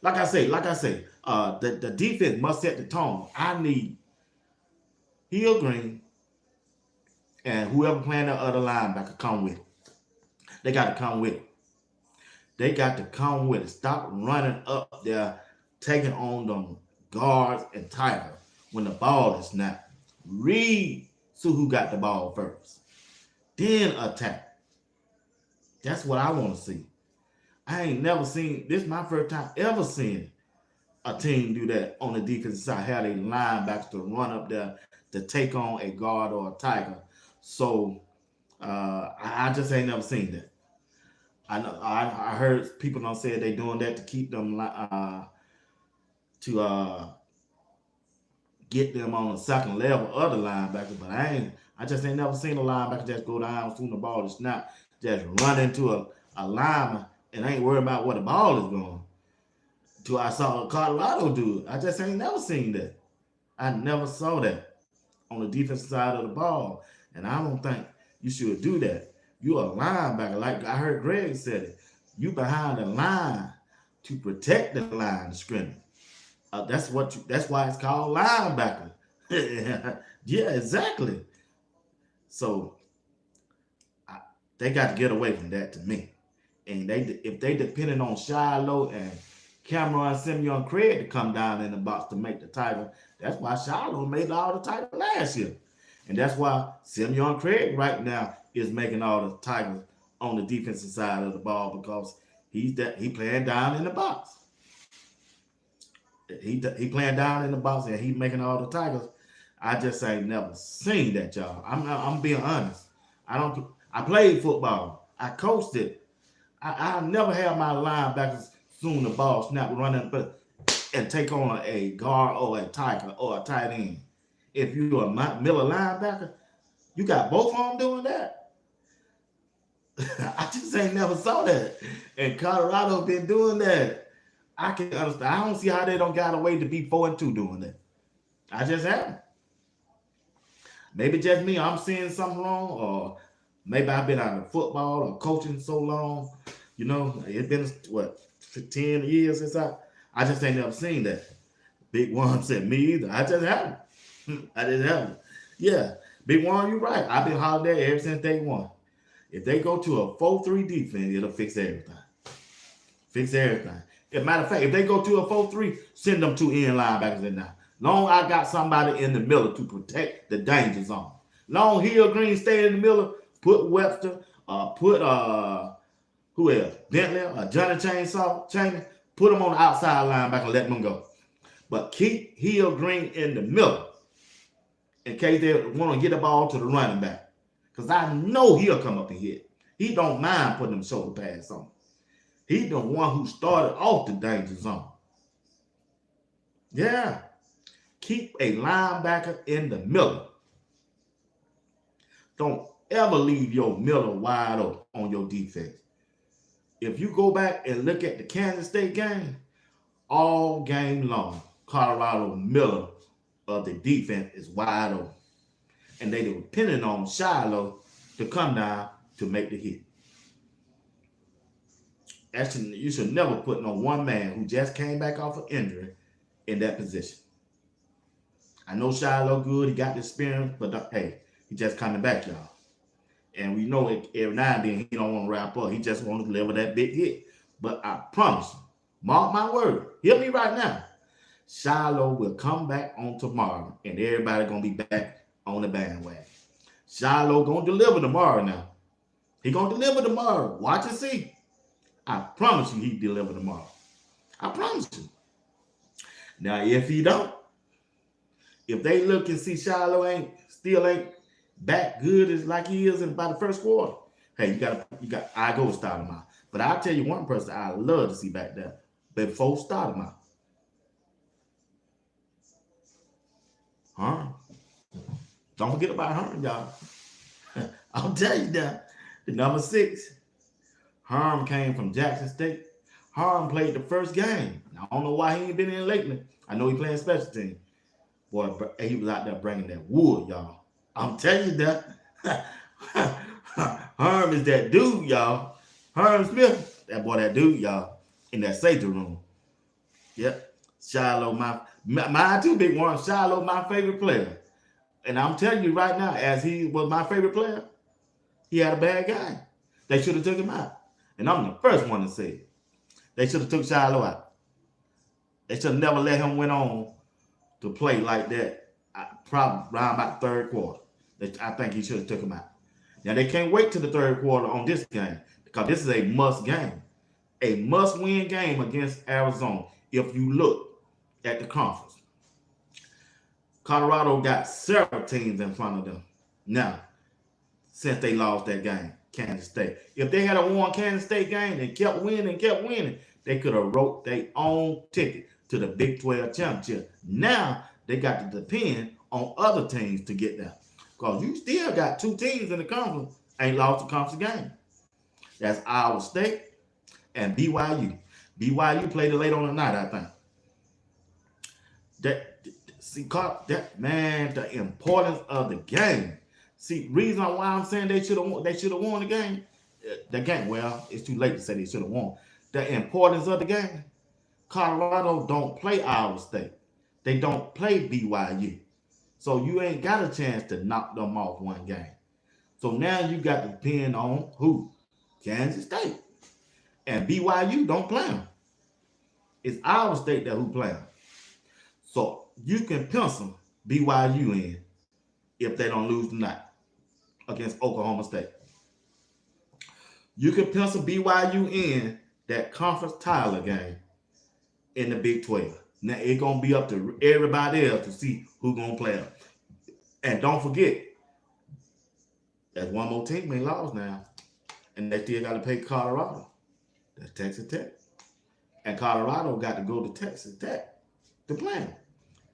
Like I say, the defense must set the tone. I need Hill Green and whoever playing the other linebacker come with it. They got to come with it. They got to come with it. Stop running up there, taking on them guards and tigers when the ball is snapped. Read, see who got the ball first. Then attack. That's what I want to see. I ain't never seen, this is my first time ever seeing a team do that on the defensive side, have they linebackers to run up there to take on a guard or a tiger. So I just ain't never seen that. I know I heard people don't say they doing that to keep them to get them on the second level of the linebacker, but I just ain't never seen a linebacker just go down as soon as the ball is snapped, just run into a lineman and ain't worried about where the ball is going. Till I saw Colorado do it. I just ain't never seen that. I never saw that on the defensive side of the ball. And I don't think you should do that. You're a linebacker. Like I heard Greg said it. You behind the line to protect the line of scrimmage. That's why it's called linebacker. Yeah, exactly. So they got to get away from that to me. And if they depended on Shiloh and Cameron Simeon Craig to come down in the box to make the title, that's why Shiloh made all the title last year. And that's why Simeon Craig right now is making all the titles on the defensive side of the ball, because he playing down in the box. He playing down in the box and he making all the titles. I just ain't never seen that, y'all. I'm being honest. I played football. I coached it. I never had my linebackers soon the ball snap running and take on a guard or a tiger or a tight end. If you're a Miller linebacker, you got both of them doing that. I just ain't never saw that. And Colorado been doing that. I can understand. I don't see how they don't got a way to be 4-2 doing that. I just haven't. Maybe just me, I'm seeing something wrong, or maybe I've been out of football or coaching so long. It's been, 10 years since I just ain't never seen that. Big Worm said, me either. I just haven't. I just haven't. Yeah, Big Worm, you're right. I've been hollering there ever since day one. If they go to a 4-3 defense, it'll fix everything. Fix everything. As a matter of fact, if they go to a 4-3, send them 2 end linebackers in there. Long I got somebody in the middle to protect the danger zone. Long Hill Green stay in the middle, put Webster, put who else? Bentley, Johnny Chaney, put them on the outside linebacker and let them go. But keep Hill Green in the middle in case they want to get the ball to the running back. Because I know he'll come up and hit. He don't mind putting them shoulder pads on. He's the one who started off the danger zone. Yeah. Keep a linebacker in the middle. Don't ever leave your middle wide open on your defense. If you go back and look at the Kansas State game, all game long, Colorado middle of the defense is wide open. And they depending on Shiloh to come down to make the hit. Actually, you should never put no one man who just came back off of injury in that position. I know Shiloh good, he got the experience, but hey, he just coming back, y'all. And we know it, every now and then he don't want to wrap up. He just want to deliver that big hit. But I promise you, mark my word, hear me right now, Shiloh will come back on tomorrow and everybody going to be back on the bandwagon. Shiloh gonna deliver tomorrow now. He gonna deliver tomorrow. Watch and see. I promise you he deliver tomorrow. I promise you. Now, if he don't, if they look and see Shiloh still ain't back good as like he is in by the first quarter, hey, I go start him out. But I'll tell you one person I love to see back there before start him out. Herm. Don't forget about Herm, y'all. I'll tell you that. The number 6. Herm came from Jackson State. Herm played the first game. I don't know why he ain't been in lately. I know he playing special team. Boy, he was out there bringing that wood, y'all. I'm telling you that. Herm is that dude, y'all. Herm Smith, that boy, that dude, y'all, in that safety room. Yep. Shiloh, my two big ones. Shiloh, my favorite player. And I'm telling you right now, as he was my favorite player, he had a bad guy. They should have took him out. And I'm the first one to say it. They should have took Shiloh out. They should have never let him went on to play like that, probably around about the third quarter. I think he should have took him out. Now, they can't wait till the third quarter on this game because this is a must game. A must-win game against Arizona if you look at the conference. Colorado got several teams in front of them now since they lost that game, Kansas State. If they had a won Kansas State game and kept winning, they could have wrote their own ticket to the Big 12 championship. Now they got to depend on other teams to get there. Because you still got 2 teams in the conference ain't lost a conference game. That's Iowa State and BYU. BYU played it late on the night, I think. The importance of the game. See, reason why I'm saying they should have won the game. The game, well, it's too late to say they should have won. The importance of the game. Colorado don't play Iowa State. They don't play BYU. So you ain't got a chance to knock them off one game. So now you got to depend on who? Kansas State. And BYU don't play them. It's Iowa State that who play them. So you can pencil BYU in if they don't lose tonight against Oklahoma State. You can pencil BYU in that conference title game in the Big 12. Now it's gonna be up to everybody else to see who's gonna play them. And don't forget, there's one more team they lost now, and they still got to play Colorado. That's Texas Tech, and Colorado got to go to Texas Tech to play them.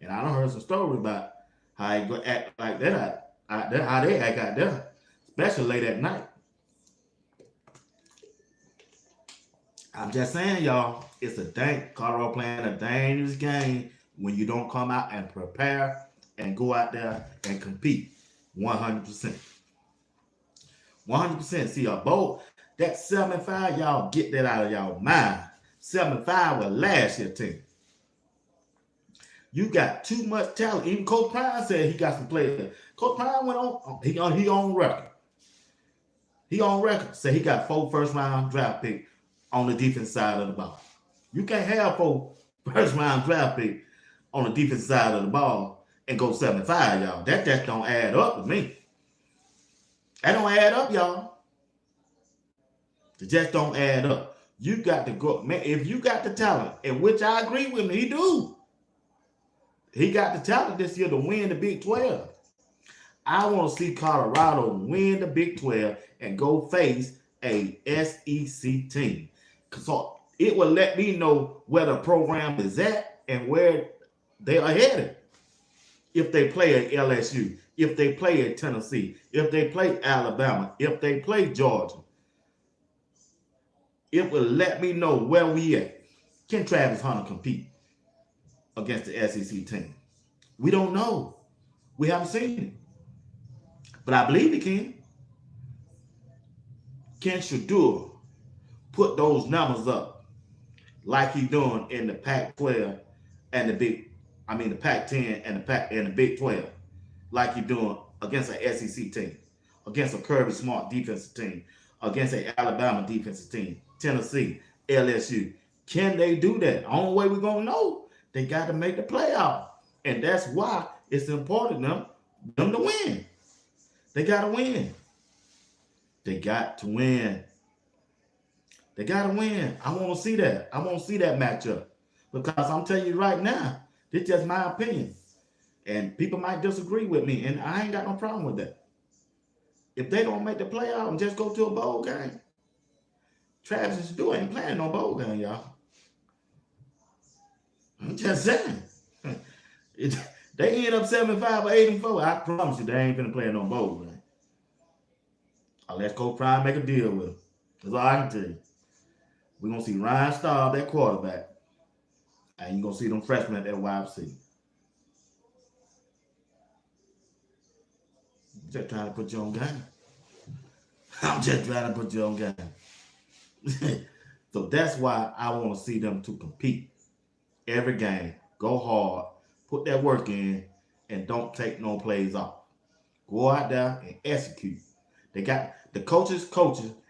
And I done heard some stories about how they go act like that how they act out there, especially late at night. I'm just saying, y'all, Colorado playing a dangerous game when you don't come out and prepare and go out there and compete 100%. 100%. See, that 7-5, y'all get that out of y'all mind. 7-5 was last year's team. You got too much talent. Even Coach Prime said he got some players. Coach Prime went on, he on record. He on record. Said he got 4 first-round draft picks on the defense side of the ball. You can't have 4 first-round draft picks on the defense side of the ball and go 7-5, y'all. That just don't add up to me. That don't add up, y'all. It just don't add up. You got to go, man. If you got the talent, and which I agree with him, he do. He got the talent this year to win the Big 12. I want to see Colorado win the Big 12 and go face a SEC team. So it will let me know where the program is at and where they are headed. If they play at LSU, if they play at Tennessee, if they play Alabama, if they play Georgia, it will let me know where we at. Can Travis Hunter compete against the SEC team? We don't know. We haven't seen it. But I believe he can. Can Shador put those numbers up like he's doing in the Pac-12 and the Pac-10 and the Big 12, like he's doing against an SEC team, against a Kirby Smart defensive team, against an Alabama defensive team, Tennessee, LSU? Can they do that? The only way we're going to know, they got to make the playoff. And that's why it's important them to win. They got to win. They got to win. They got to win. I want to see that. I want to see that matchup. Because I'm telling you right now, this is just my opinion. And people might disagree with me, and I ain't got no problem with that. If they don't make the playoff and just go to a bowl game, Travis and Shador ain't playing no bowl game, y'all. I'm just saying. They end up 7-5 or 8-4. I promise you, they ain't finna play no bowl game. Let's go try and make a deal with them. That's all I can tell you. We're gonna see Ryan Staub, that quarterback, and you're gonna see them freshmen at that wide receiver. I'm just trying to put you on game. I'm just trying to put you on game. So that's why I want to see them to compete every game. Go hard, put that work in, and don't take no plays off. Go out there and execute. They got the coaches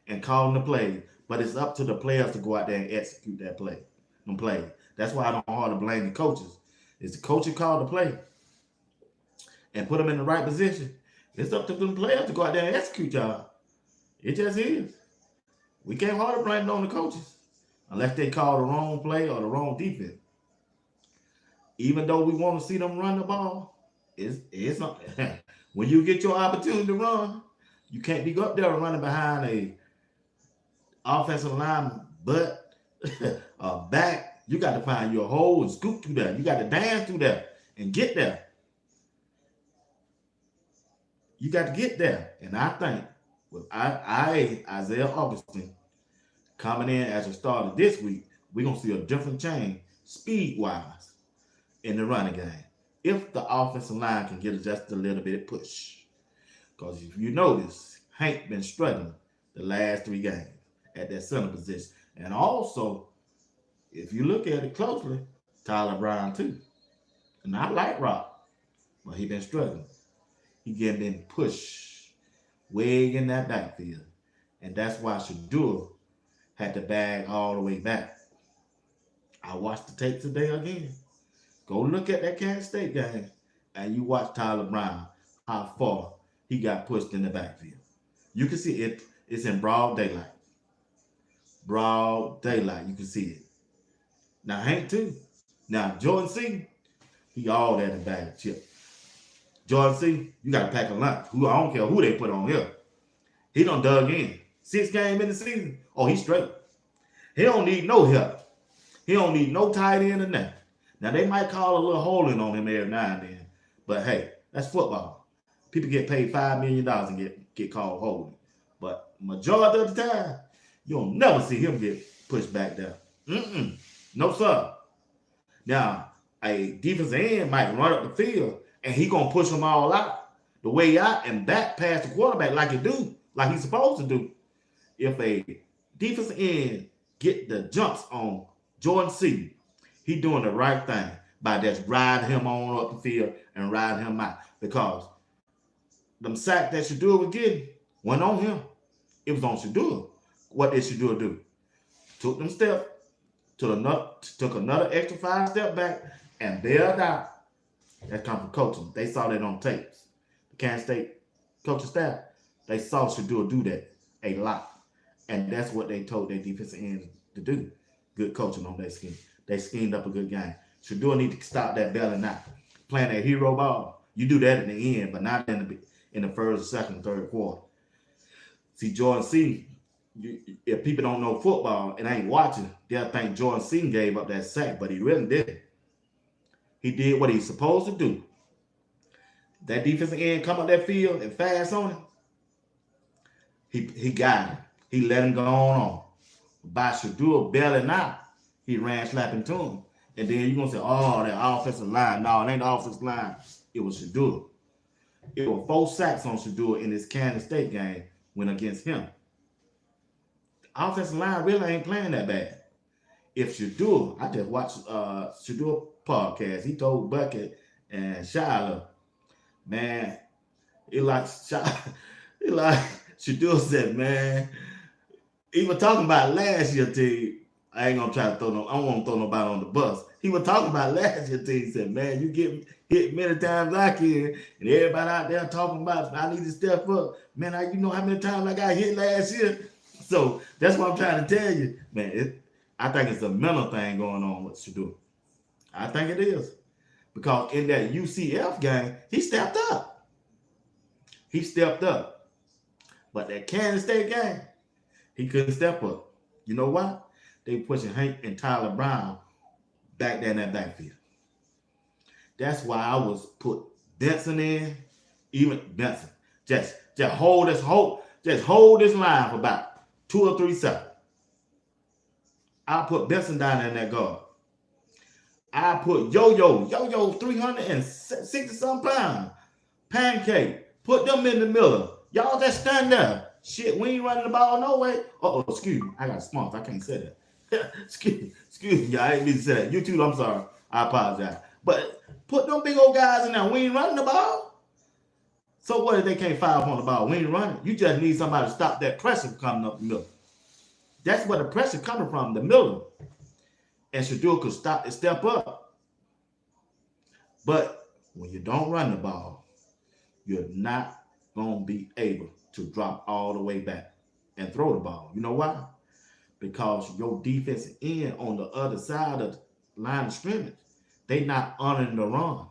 and calling the plays, but it's up to the players to go out there and execute that play. That's why I don't hardly blame the coaches. It's the coaches call the play and put them in the right position. It's up to the players to go out there and execute, y'all. It just is. We can't hardly blame it on the coaches unless they call the wrong play or the wrong defense. Even though we want to see them run the ball, it's not. When you get your opportunity to run, you can't be up there running behind a offensive lineman, but back, you got to find your hole and scoop through there. You got to dance through there and get there. You got to get there. And I think with Isaiah Augustine coming in as a starter this week, we're going to see a different change speed-wise in the running game. If the offensive line can get just a little bit of push. Because if you notice, Hank been struggling the last 3 games at that center position. And also, if you look at it closely, Tyler Brown too. And I like Rock, but he been struggling. He getting pushed way in that backfield. And that's why Shador had to bag all the way back. I watched the tape today again. Go look at that Kansas State game, and you watch Tyler Brown, how far he got pushed in the backfield. You can see it. It's in broad daylight. Broad daylight. You can see it. Now, Hank too. Now, Jordan C., he all that in the bag of chips. Jordan C., you got to pack a lunch. I don't care who they put on here. He done dug in. 6 games in the season. Oh, he's straight. He don't need no help. He don't need no tight end or nothing. Now, they might call a little holding on him every now and then. But, hey, that's football. People get paid $5 million and get called holding. But majority of the time, you'll never see him get pushed back there. No, sir. Now, a defensive end might run up the field, and he going to push them all out, the way out, and back past the quarterback like he's supposed to do. If a defensive end get the jumps on Jordan C., he doing the right thing by just riding him on up the field and riding him out. Because them sack that Shador was getting wasn't on him. It was on Shador. What did Shador do? Took them steps, took another extra 5 step back, and bailed out. That comes from coaching. They saw that on tapes. The Kansas State coaching staff, they saw Shador do that a lot. And that's what they told their defensive ends to do. Good coaching on their scheme. They schemed up a good game. Shador need to stop that bailing out. Playing that hero ball. You do that in the end, but not in the first, second, third quarter. See, Jordan C., if people don't know football and ain't watching, they'll think Jordan C. gave up that sack, but he really didn't. He did what he's supposed to do. That defensive end come up that field and fast on him. He got him. He let him go on. By Shador bailing out, he ran slapping to him. And then you're going to say, oh, that offensive line. No, it ain't the offensive line. It was Shador. It was 4 sacks on Shador in this Kansas State game when against him. The offensive line really ain't playing that bad. If Shador, I just watched Shador podcast. He told Bucket and Shiloh, man, Shador said, man, he was talking about last year team. I ain't gonna try to I don't want to throw nobody on the bus. he was talking about last year. He said, "Man, you get hit many times I can, and everybody out there talking about I need to step up. Man, you know how many times I got hit last year." So that's what I'm trying to tell you, man. I think it's a mental thing going on with Shador. I think it is because in that UCF game, he stepped up. He stepped up, but that Kansas State game, he couldn't step up. You know why? They pushing Hank and Tyler Brown back there in that backfield. That's why I was put Benson in, even Benson. Just hold this line for about 2 or 3 seconds. I'll put Benson down in that guard. I put Yo-Yo 360-some pounds. Pancake, put them in the middle. Y'all just stand there. Shit, we ain't running the ball no way. Uh-oh, excuse me. I got smart. I can't say that. excuse me. I ain't mean to say that. You too, I'm sorry. I apologize. But put them big old guys in there. We ain't running the ball. So what if they can't fire up on the ball? We ain't running. You just need somebody to stop that pressure from coming up the middle. That's where the pressure coming from, the middle. And Shador could step up. But when you don't run the ball, you're not going to be able to drop all the way back and throw the ball. You know why? Because your defensive end on the other side of the line of scrimmage, they not honoring the run.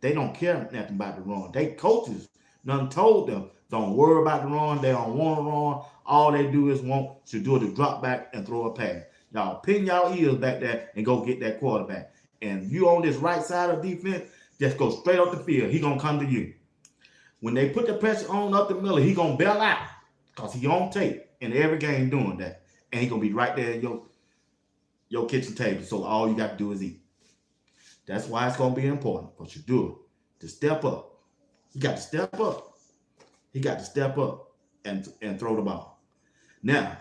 They don't care nothing about the run. They coaches done told them, don't worry about the run. They don't want to run. All they do is want Shador to drop back and throw a pass. Y'all pin y'all ears back there and go get that quarterback. And you on this right side of defense, just go straight up the field. He going to come to you. When they put the pressure on up the middle, he going to bail out because he on tape in every game doing that. And he going to be right there in your kitchen table. So all you got to do is eat. That's why it's going to be important for Shador to step up. He got to step up. He got to step up and throw the ball. Now,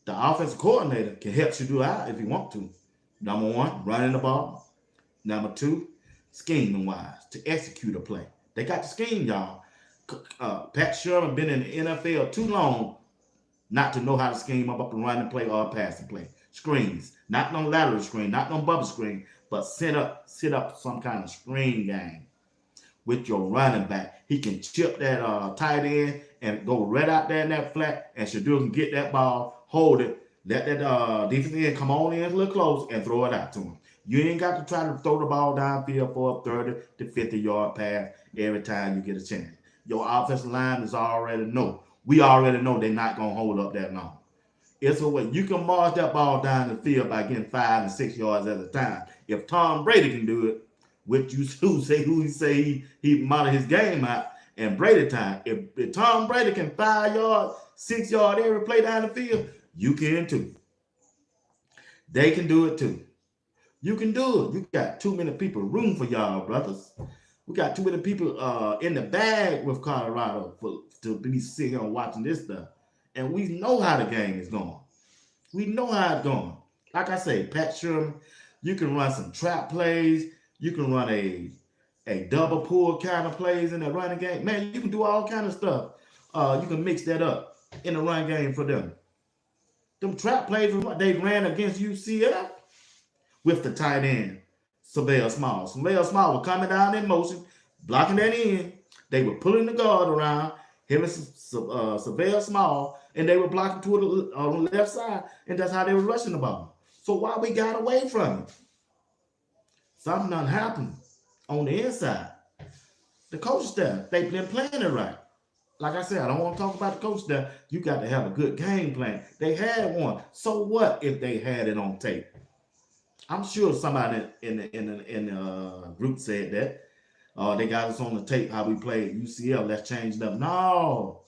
the offensive coordinator can help Shador out if he want to. Number 1, running the ball. Number 2, scheming-wise, to execute a play. They got the scheme, y'all. Pat Sherman been in the NFL too long not to know how to scheme up a running play or a passing play. Screens, not no lateral screen, not no bubble screen, but set up some kind of screen game with your running back. He can chip that tight end and go right out there in that flat, and Shador can get that ball, hold it, let that defensive end come on in a little close and throw it out to him. You ain't got to try to throw the ball downfield for a 30 to 50-yard pass every time you get a chance. Your offensive line is already know. We already know they're not going to hold up that long. It's a way you can march that ball down the field by getting 5 and 6 yards at a time. If Tom Brady can do it, which you say he model his game out, and Brady time. If Tom Brady can 5 yards, 6 yards every play down the field, you can too. They can do it too. You can do it. You got too many people room for y'all, brothers. We got too many people in the bag with Colorado to be sitting here watching this stuff. And we know how the game is going. We know how it's going. Like I say, Pat Sherman, you can run some trap plays. You can run a double pull kind of plays in the running game. Man, you can do all kind of stuff. You can mix that up in the run game for them. Them trap plays was what they ran against UCF with the tight end, Surveyor Small. Surveyor Small was coming down in motion, blocking that end. They were pulling the guard around, him and Surveyor Small, and they were blocking on the left side, and that's how they were rushing the ball. So why we got away from it? Something done happened on the inside. The coach staff, they've been playing it right. Like I said, I don't want to talk about the coach staff. You got to have a good game plan. They had one. So what if they had it on tape? I'm sure somebody in the group said that. They got us on the tape how we played UCL. Let's change it up. No.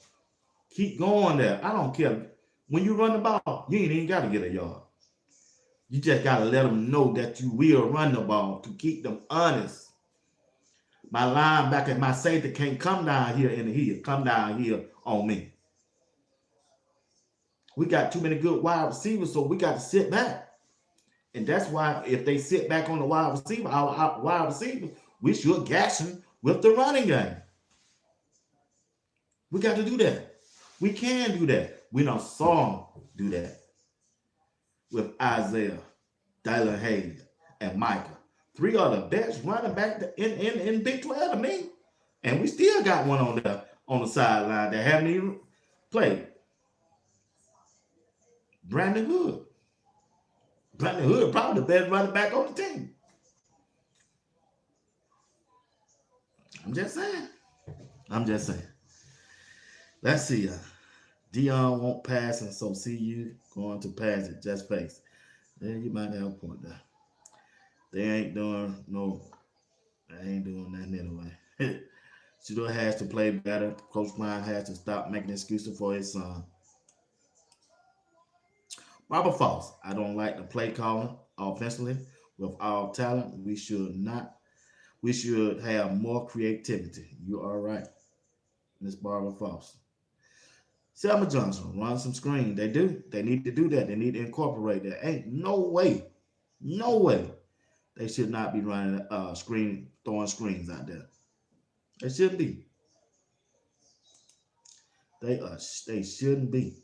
Keep going there. I don't care. When you run the ball, you ain't even got to get a yard. You just got to let them know that you will run the ball to keep them honest. My linebacker, my safety can't come down here in the hill. Come down here on me. We got too many good wide receivers, so we got to sit back. And that's why if they sit back on the wide receiver, our wide receivers, we should gash them with the running game. We got to do that. We can do that. We done saw them do that with Isaiah, Dylan Hayes, and Micah. Three are the best running back in Big 12 to me. And we still got one on there on the sideline that haven't even played. Brandon Hood. Brandon Hood probably the best running back on the team. I'm just saying. I'm just saying. Let's see. Dion won't pass, and so see you going to pass it. Just face. Yeah, you might have a point there. They ain't doing nothing anyway. Shador has to play better. Coach Klein has to stop making excuses for his son. Robert Foss, I don't like the play calling offensively. With our talent, we should have more creativity. You are right, Miss Barbara Foss. Selma Johnson, run some screen. They do. They need to do that. They need to incorporate that. Ain't no way they should not be running throwing screens out there. They shouldn't be. They shouldn't be.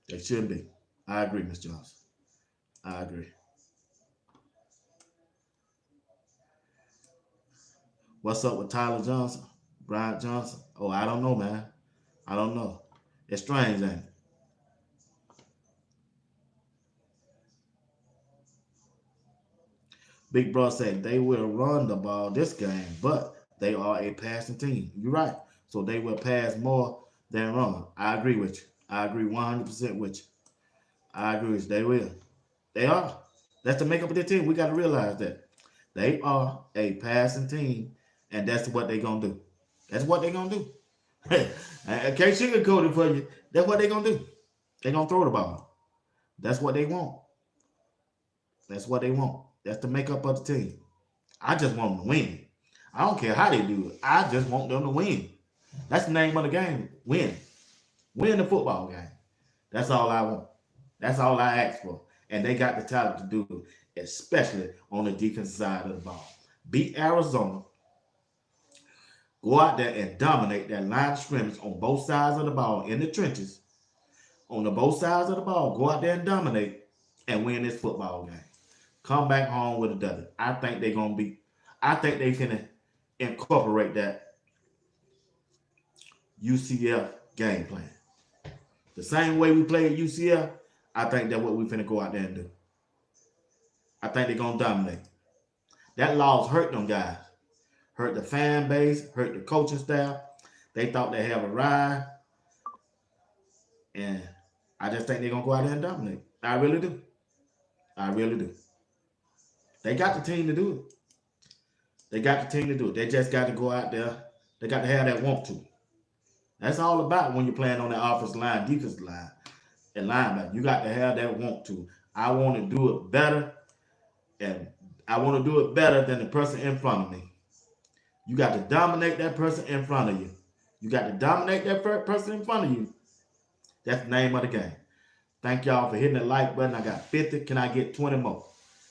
They shouldn't be. I agree, Miss Johnson. I agree. What's up with Tyler Johnson? Bryant Johnson? Oh, I don't know, man. I don't know. It's strange, ain't it? Big Bro said they will run the ball this game, but they are a passing team. You're right. So they will pass more than run. I agree with you. I agree 100% with you. I agree with you. They will. They are. That's the makeup of their team. We got to realize that. They are a passing team, and that's what they're going to do. That's what they're going to do. I can't sugarcoat it for you. That's what they're going to do. They're going to throw the ball. That's what they want. That's what they want. That's the makeup of the team. I just want them to win. I don't care how they do it. I just want them to win. That's the name of the game. Win. Win the football game. That's all I want. That's all I ask for. And they got the talent to do it, especially on the defensive side of the ball. Beat Arizona. Go out there and dominate that line of scrimmage on both sides of the ball in the trenches. On the both sides of the ball, go out there and dominate and win this football game. Come back home with a W. I think they can incorporate that UCF game plan. The same way we play at UCF, I think that's what we finna go out there and do. I think they're gonna dominate. That loss hurt them guys. Hurt the fan base, hurt the coaching staff. They thought they have a ride. And I just think they're gonna go out there and dominate. I really do. I really do. They got the team to do it. They got the team to do it. They just got to go out there. They got to have that want to. That's all about when you're playing on the offensive line, defensive line, and linebacker. You got to have that want to. I want to do it better, and I want to do it better than the person in front of me. You got to dominate that person in front of you. You got to dominate that person in front of you. That's the name of the game. Thank y'all for hitting the like button. I got 50. Can I get 20 more?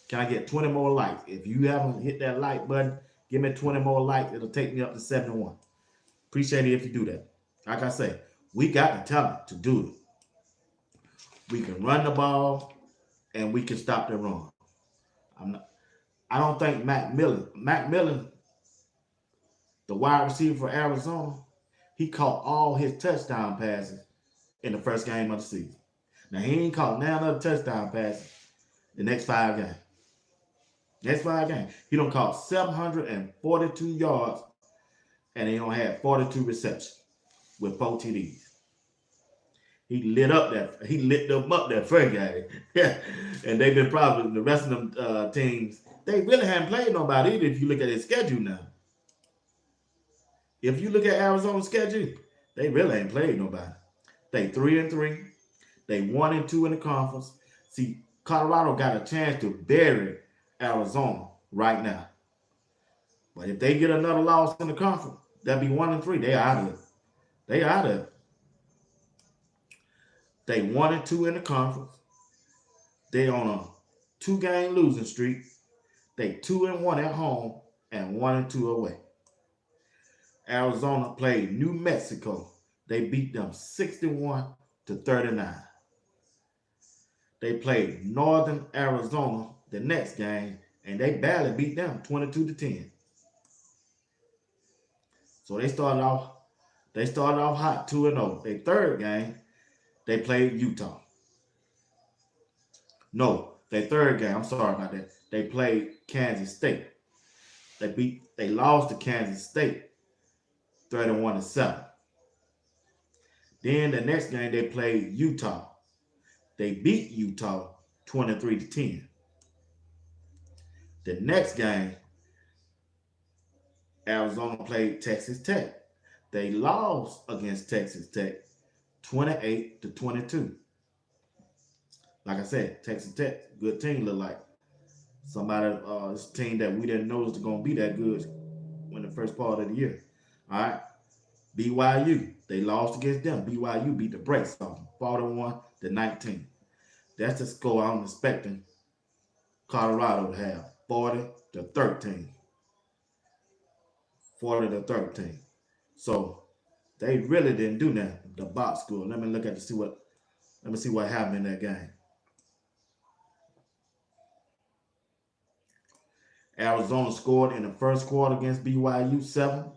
Can I get 20 more likes? If you haven't hit that like button, give me 20 more likes. It'll take me up to 71. Appreciate it if you do that. Like I say, we got the talent to do it. We can run the ball, and we can stop the run. I don't think Mac Millen, the wide receiver for Arizona, he caught all his touchdown passes in the first game of the season. Now, he ain't caught none other touchdown passes the next 5 games. Next 5 games. He done caught 742 yards, and he only had 42 receptions with 4 TDs. He lit them up that first game. Yeah. And they've been probably, the rest of them teams, they really haven't played nobody either if you look at his schedule now. If you look at Arizona's schedule, they really ain't played nobody. They 3-3. They 1-2 in the conference. See, Colorado got a chance to bury Arizona right now. But if they get another loss in the conference, that'll be 1-3. They out of it. They out of it. They 1-2 in the conference. They on a 2-game losing streak. They 2-1 at home and 1-2 away. Arizona played New Mexico. They beat them 61-39. They played Northern Arizona the next game, and they barely beat them 22-10. So they started off hot 2-0. Their third game, they played Utah. No, their third game, I'm sorry about that. They played Kansas State. They lost to Kansas State 31-7. Then the next game they played Utah. They beat Utah 23-10. The next game, Arizona played Texas Tech. They lost against Texas Tech 28-22. Like I said, Texas Tech, good team, look like somebody, this team that we didn't know was going to be that good in the first part of the year. All right. BYU, they lost against them. BYU beat the brakes off them, 41-19. That's the score I'm expecting Colorado to have, 40-13. 40-13. So they really didn't do nothing. The box score. Let me look at let me see what happened in that game. Arizona scored in the first quarter against BYU 7.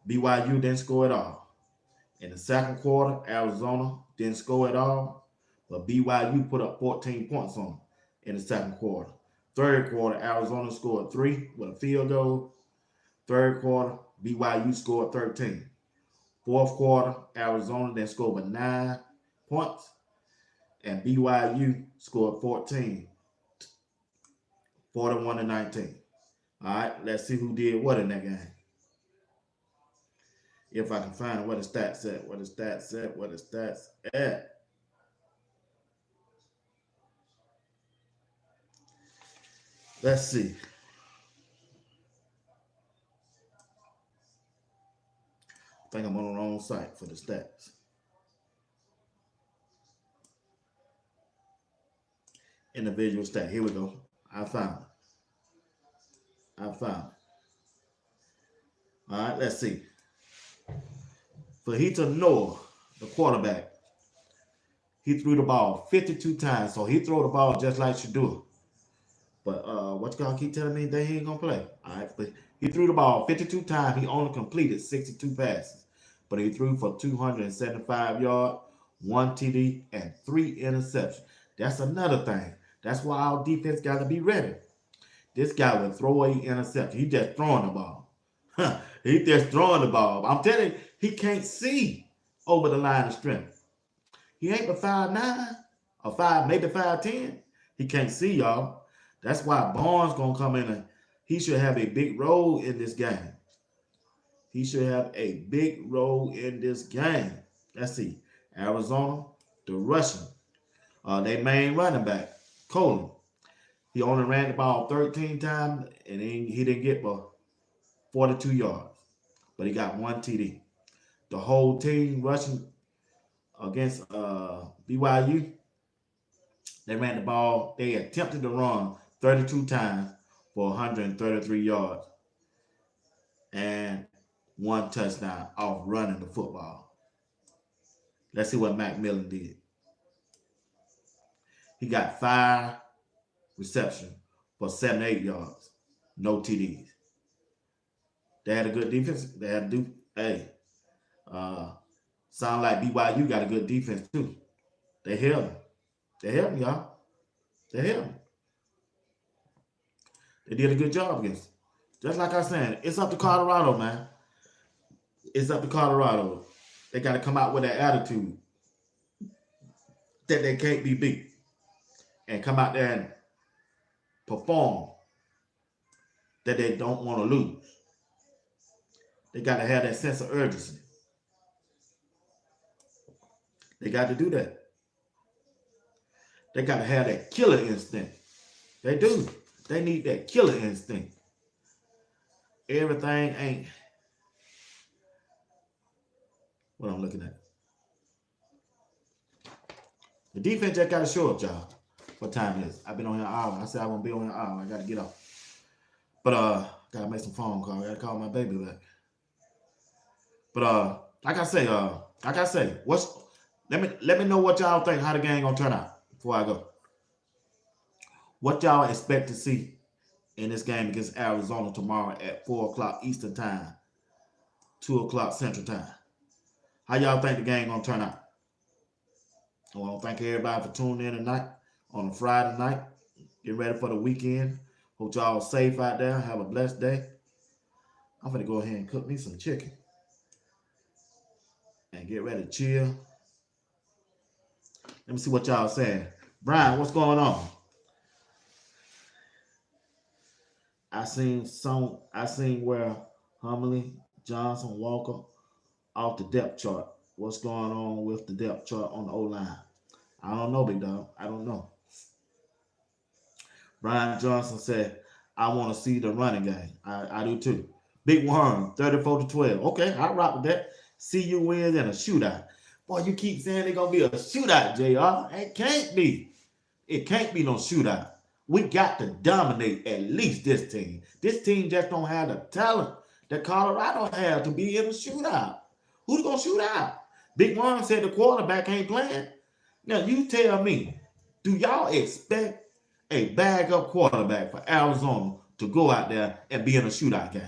BYU didn't score at all. In the second quarter, Arizona didn't score at all, but BYU put up 14 points on them in the second quarter. Third quarter, Arizona scored 3 with a field goal. Third quarter, BYU scored 13. Fourth quarter, Arizona then scored with 9 points, and BYU scored 14, 41-19. All right, let's see who did what in that game. If I can find what the stats at. Let's see. I think I'm on the wrong site for the stats. Individual stat. Here we go. I found it. All right, let's see. Fahita Noah, the quarterback, he threw the ball 52 times, so he threw the ball just like Shadua. But what y'all keep telling me they ain't gonna play? All right, but he threw the ball 52 times. He only completed 62 passes, but he threw for 275 yards, 1 TD, and 3 interceptions. That's another thing. That's why our defense got to be ready. This guy would throw an interception. He just throwing the ball. He just throwing the ball. I'm telling you, he can't see over the line of scrimmage. He ain't but 5'9" or 5'10". He can't see, y'all. That's why Barnes gonna come in and he should have a big role in this game. He should have a big role in this game. Let's see. Arizona, the Russian. Their main running back, Colin. He only ran the ball 13 times, and he didn't get but 42 yards. But he got 1 TD. The whole team rushing against BYU, they ran the ball. They attempted to run 32 times for 133 yards and 1 touchdown off running the football. Let's see what Macmillan did. He got 5 receptions for 78 yards, no TDs. They had a good defense. They had to do, sound like BYU got a good defense too. They held him. They held him, y'all. They held him. They did a good job against him. Just like I said, it's up to Colorado, man. It's up to Colorado. They got to come out with that attitude that they can't be beat and come out there and perform that they don't want to lose. They got to have that sense of urgency. They got to do that. They got to have that killer instinct. They do. They need that killer instinct. Everything ain't what I'm looking at. The defense just got to show up, y'all. What time it is? I've been on here an hour. I said I won't be on here an hour. I got to get off. But gotta make some phone calls. I gotta call my baby back. But like I say, let me know what y'all think, how the game gonna turn out before I go. What y'all expect to see in this game against Arizona tomorrow at 4 o'clock Eastern Time, 2 o'clock Central Time? How y'all think the game gonna turn out? I want to thank everybody for tuning in tonight on a Friday night. Get ready for the weekend. Hope y'all safe out there. Have a blessed day. I'm gonna go ahead and cook me some chicken and get ready to chill. Let me see what y'all saying. Brian, what's going on? I seen where Humley, Johnson, Walker off the depth chart. What's going on with the depth chart on the O line? I don't know, big dog. I don't know. Brian Johnson said, I want to see the running game. I do too. Big Worm, 34-12. Okay, I rock with that. CU wins in a shootout. Boy, you keep saying it's going to be a shootout, JR. It can't be. It can't be no shootout. We got to dominate at least this team. This team just don't have the talent that Colorado has to be in a shootout. Who's going to shoot out? Big Worm said the quarterback ain't playing. Now, you tell me, do y'all expect a bag-up quarterback for Arizona to go out there and be in a shootout game?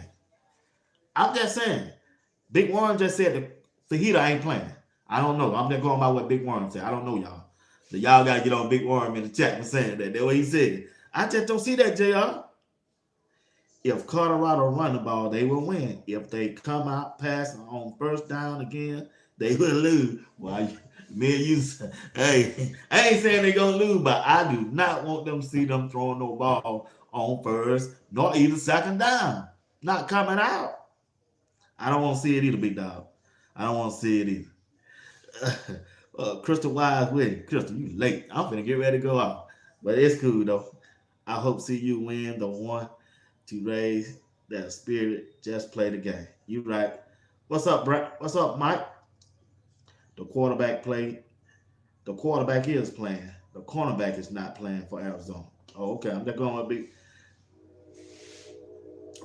I'm just saying. Big Worm just said the Fajita ain't playing. I don't know. I'm just going by what Big Worm said. I don't know, y'all. So y'all got to get on Big Worm in the chat and saying that. That's what he said. I just don't see that, JR. If Colorado run the ball, they will win. If they come out passing on first down again, they will lose. Well, me and you, hey, I ain't saying they're going to lose, but I do not want them to see them throwing no ball on first, nor even second down. Not coming out. I don't want to see it either, big dog. I don't want to see it either. Crystal Wise with Crystal, you late. I'm finna get ready to go out. But it's cool, though. I hope CU win the one to raise that spirit. Just play the game. You right. What's up, Brett? What's up, Mike? The quarterback played. The quarterback is playing. The cornerback is not playing for Arizona. Oh, okay. I'm just going with big.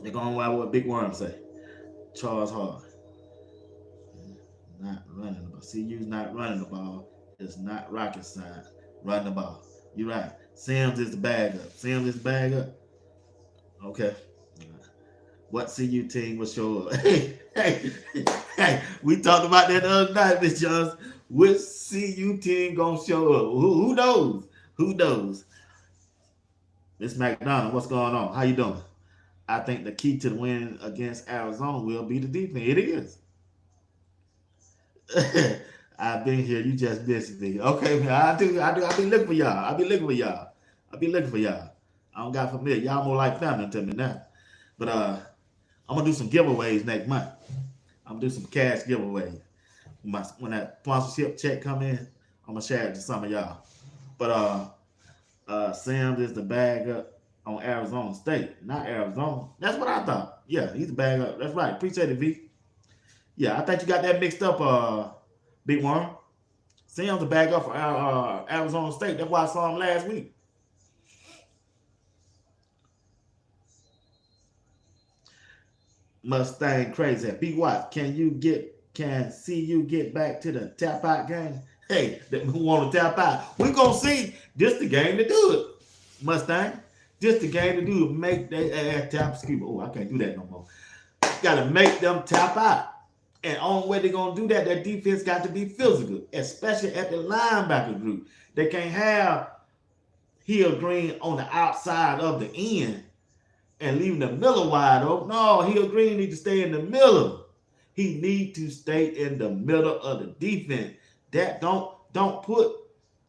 They're going with what Big Worm say. Charles Hard. Not running the ball. CU's not running the ball. It's not rocket science. Running the ball. You're right. Sims is the bag up. Sims is the bag up. Okay. What CU team will show up? Hey, we talked about that the other night, Miss Johnson. Which CU team gonna show up? Who knows? Who knows? Miss McDonald, what's going on? How you doing? I think the key to the win against Arizona will be the defense. It is. I've been here. You just missed me. Okay, man. I do. I be looking for y'all. I be looking for y'all. I don't got familiar. Y'all more like family to me now. But I'm gonna do some giveaways next month. I'm gonna do some cash giveaways. When that sponsorship check come in, I'm gonna share it to some of y'all. But Sims is the bag up on Arizona State, not Arizona. That's what I thought. Yeah, he's the bag up. That's right. Appreciate it, V. Yeah, I think you got that mixed up, Big Worm. Sims the bag up for Arizona State. That's why I saw him last week. Mustang crazy. BWatts, can see you get back to the tap out game? Hey, that we want to tap out. We're gonna see just the game to do it. Mustang. Just the game to do to make they tap. Excuse me. Oh, I can't do that no more. Gotta make them tap out. And only way they're gonna do that, their defense got to be physical, especially at the linebacker group. They can't have Hill Green on the outside of the end and leaving the middle wide open. No, Hill Green need to stay in the middle. He need to stay in the middle of the defense. That don't put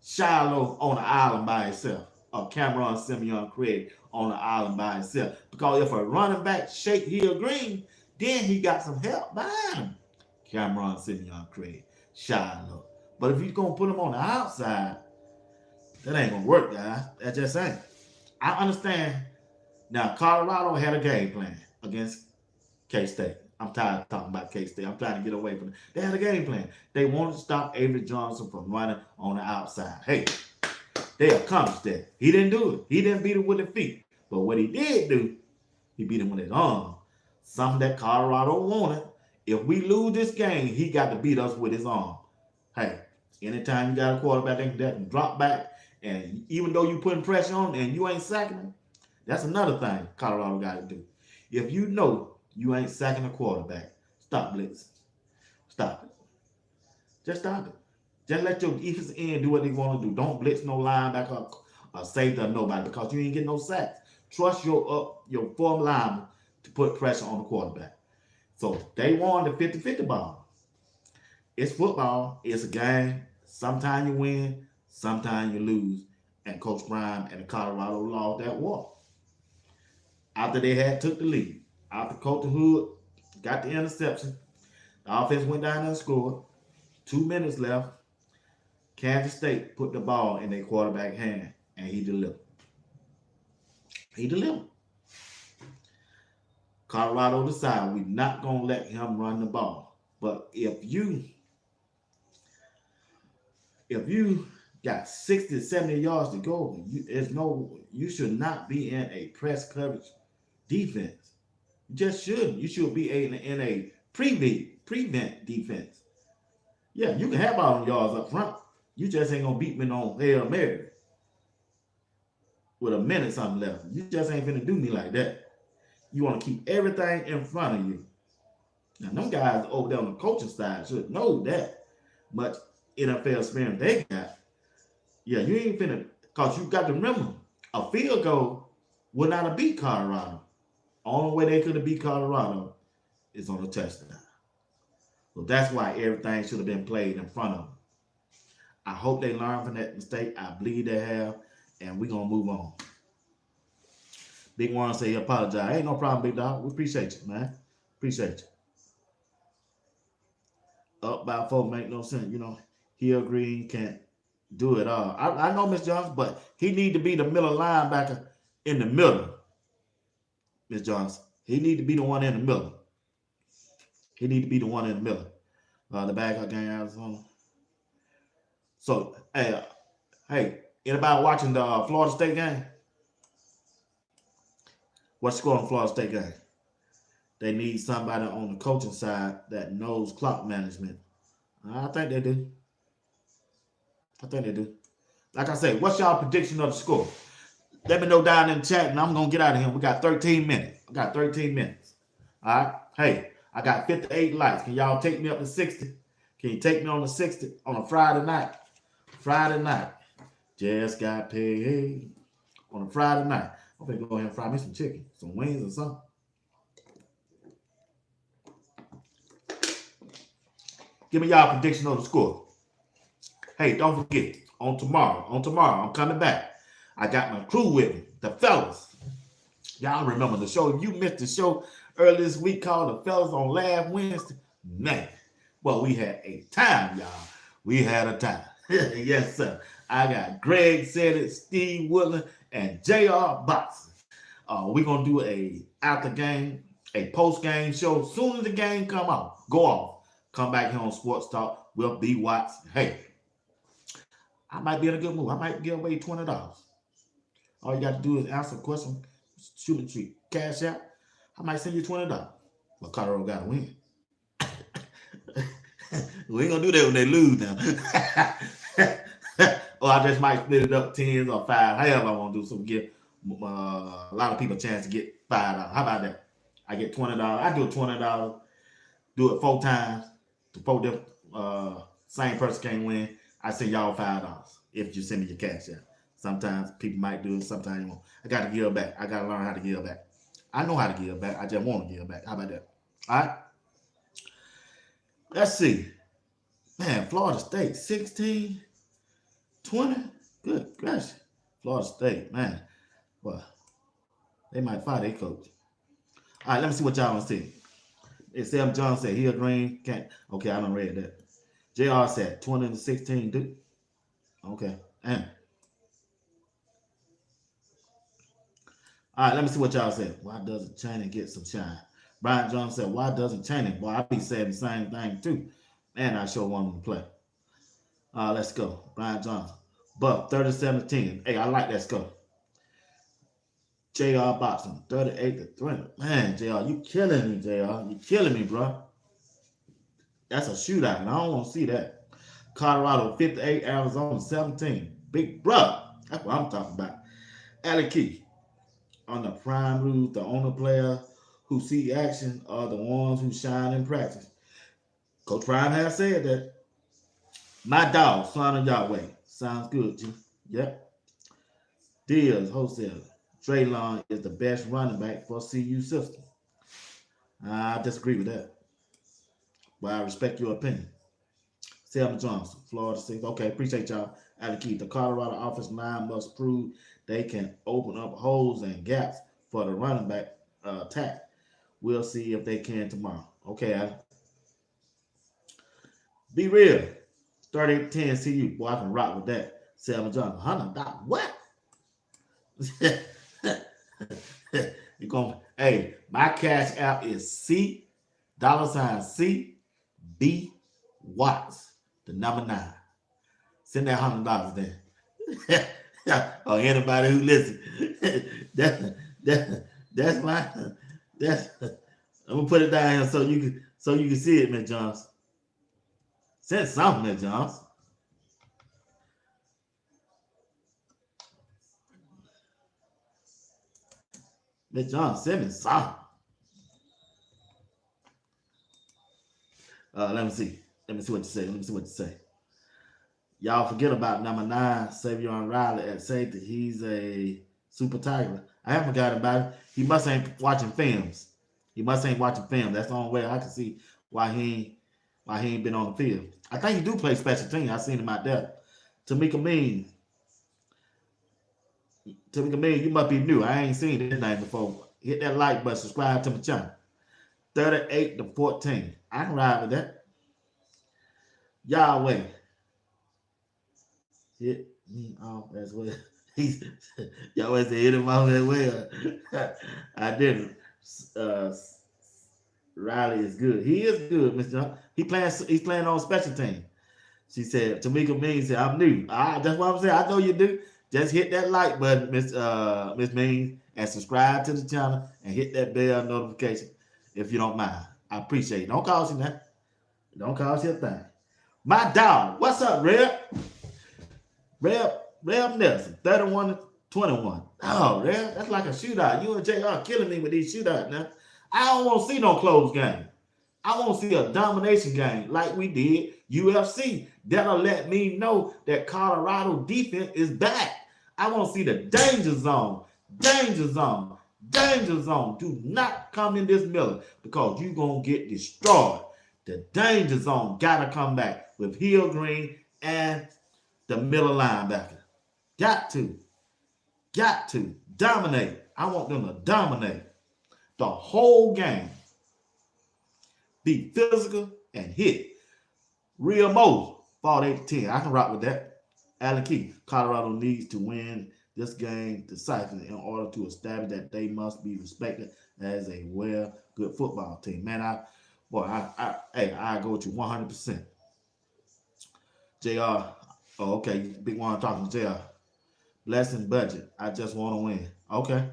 Shiloh on the island by himself or Cameron Simeon Craig on the island by himself. Because if a running back shake Hill Green, then he got some help behind him. Cameron Simeon Craig, Shiloh. But if you're gonna put him on the outside, that ain't gonna work, guys. That just ain't. I understand. Now, Colorado had a game plan against K-State. I'm tired of talking about K-State. I'm trying to get away from it. They had a game plan. They wanted to stop Avery Johnson from running on the outside. Hey, they accomplished that. He didn't do it. He didn't beat him with his feet. But what he did do, he beat him with his arm. Something that Colorado wanted. If we lose this game, he got to beat us with his arm. Hey, anytime you got a quarterback that can drop back And even though you putting pressure on and you ain't sacking them, that's another thing Colorado got to do. If you know you ain't sacking a quarterback, stop blitzing. Stop it. Just stop it. Just let your defense end do what they want to do. Don't blitz no linebacker or safety or nobody because you ain't getting no sacks. Trust your form lineman to put pressure on the quarterback. So they won the 50-50 ball. It's football. It's a game. Sometimes you win. Sometimes you lose. And Coach Prime and the Colorado lost that war. After they had took the lead. After Coach Hood got the interception. The offense went down and scored. 2 minutes left. Kansas State put the ball in their quarterback hand, and he delivered. He delivered. Colorado decided we're not going to let him run the ball. But if you got 60, 70 yards to go, you should not be in a press coverage defense. You just shouldn't. You should be in a prevent defense. Yeah, you can have all them yards up front. You just ain't gonna beat me on Hail Mary with a minute something left. You just ain't finna do me like that. You want to keep everything in front of you. Now, them guys over there on the coaching side should know that much NFL experience they got. Yeah, you ain't finna, because you got to remember, a field goal would not have beat Colorado. Only way they could have beat Colorado is on a touchdown. So that's why everything should have been played in front of them. I hope they learn from that mistake. I believe they have, and we're going to move on. Big One say he apologize. Ain't no problem, big dog. We appreciate you, man. Appreciate you. Up by 4 make no sense. You know, Hill Green can't do it all. I know Miss Johnson, but he need to be the middle linebacker in the middle. Miss Johnson. He need to be the one in the middle. He need to be the one in the middle. The backup game, Arizona. So, hey, anybody watching the Florida State game? What's the score on the Florida State game? They need somebody on the coaching side that knows clock management. I think they do. Like I say, what's y'all prediction of the score? Let me know down in the chat, and I'm going to get out of here. We got 13 minutes. All right? Hey, I got 58 likes. Can y'all take me up to 60? Can you take me on the 60 on a Friday night? Just got paid on a Friday night. I'm going to go ahead and fry me some chicken, some wings or something. Give me y'all prediction of the score. Hey, don't forget, on tomorrow, I'm coming back. I got my crew with me, the fellas. Y'all remember the show? If you missed the show earlier this week called The Fellas on last Wednesday, man, well, we had a time, y'all. We had a time. Yes, sir. I got Greg Said It, Steve Woodland, and J.R. Boxer. We're going to do a after game, a post-game show. As soon as the game go off, come back here on Sports Talk with BWatts. Hey, I might be in a good mood. I might give away $20. All you got to do is answer a question, shoot a treat, cash out. I might send you $20. But Colorado got to win. We ain't going to do that when they lose now. Or I just might split it up 10s or 5, however I want to do. So we give a lot of people a chance to get $5. How about that? I get $20. I do $20. Do it 4 times. The 4 different same person can't win. I send y'all $5 if you send me your cash out. Sometimes people might do it, sometimes you won't. I got to give back. I got to learn how to give back. I know how to give back. I just want to give back. How about that? All right. Let's see. Man, Florida State, 16, 20. Good gracious. Florida State, man. Well, they might fire their coach. All right, let me see what y'all want to see. Sam John said Hill Green can't. Okay, I done read that. JR said 20 to 16, dude. Okay. Damn. All right, let me see what y'all said. Why doesn't Channing get some shine? Brian Jones said, why doesn't Channing? Boy, I be saying the same thing too. And I sure want him to play. Let's go. Brian Johnson. Buck, 30-17. Hey, I like that score. JR Boxing, 38-20. Man, JR, you killing me, JR. You killing me, bro. That's a shootout, and I don't want to see that. Colorado, 58, Arizona, 17. Big bro. That's what I'm talking about. Alec Key on the prime rules, the only player who see action are the ones who shine in practice. Coach Prime has said that. My dog, son of Yahweh. Sounds good, G. Yep. Diaz, wholesale. Traylon is the best running back for CU system. I disagree with that, but I respect your opinion. Selma Johnson, Florida State. Okay, appreciate y'all. Alec Key, the Colorado offensive line must prove they can open up holes and gaps for the running back attack. We'll see if they can tomorrow. Okay, Adam. Be real. 38-10 CU. Boy, I can rock with that. Selma Johnson. What? You going hey, my cash app is C $C B Watts, the number 9. Send that $100 then. Or anybody who listen. That's my that's I'm gonna put it down here so you can see it, Miss Johnson. Send something, Miss Johnson. Miss Johnson, send me something. Let me see. Let me see what you say. Let me see what you say. Y'all forget about number 9, Savion Riley at safety. He's a super tiger. I haven't forgotten about it. He must ain't watching films. He must ain't watching film. That's the only way I can see why he ain't been on the field. I think he do play special team. I seen him out there. Tamika Means. Tamika Means, you must be new. I ain't seen this name before. Hit that like button. Subscribe to my channel. 38-14. I can ride with that. Yahweh. Hit me off as well. He's Yahweh said hit him off as well. I didn't. Riley is good. He is good, Mr. John. He's playing on special team. She said, Tamika Means said, I'm new. That's what I'm saying. I know you do. Just hit that like button, Miss Means, and subscribe to the channel and hit that bell notification if you don't mind. I appreciate it. Don't cost you that. Don't cost you a thing. My dog. What's up, Reb? Reb Nelson, 31-21. Oh, Reb, that's like a shootout. You and JR killing me with these shootouts now. I don't want to see no close game. I want to see a domination game like we did UFC. That'll let me know that Colorado defense is back. I want to see the danger zone. Danger zone. Danger zone. Do not come in this middle because you're going to get destroyed. The danger zone got to come back with Hill Green and the middle linebacker. Got to dominate. I want them to dominate the whole game. Be physical and hit. Real Moses, 48-10. I can rock with that. Allen Key, Colorado needs to win this game decisively in order to establish that they must be respected as a good football team. Man, I go with you 100%. JR, okay, big one talking to JR. Blessing budget. I just want to win. Okay.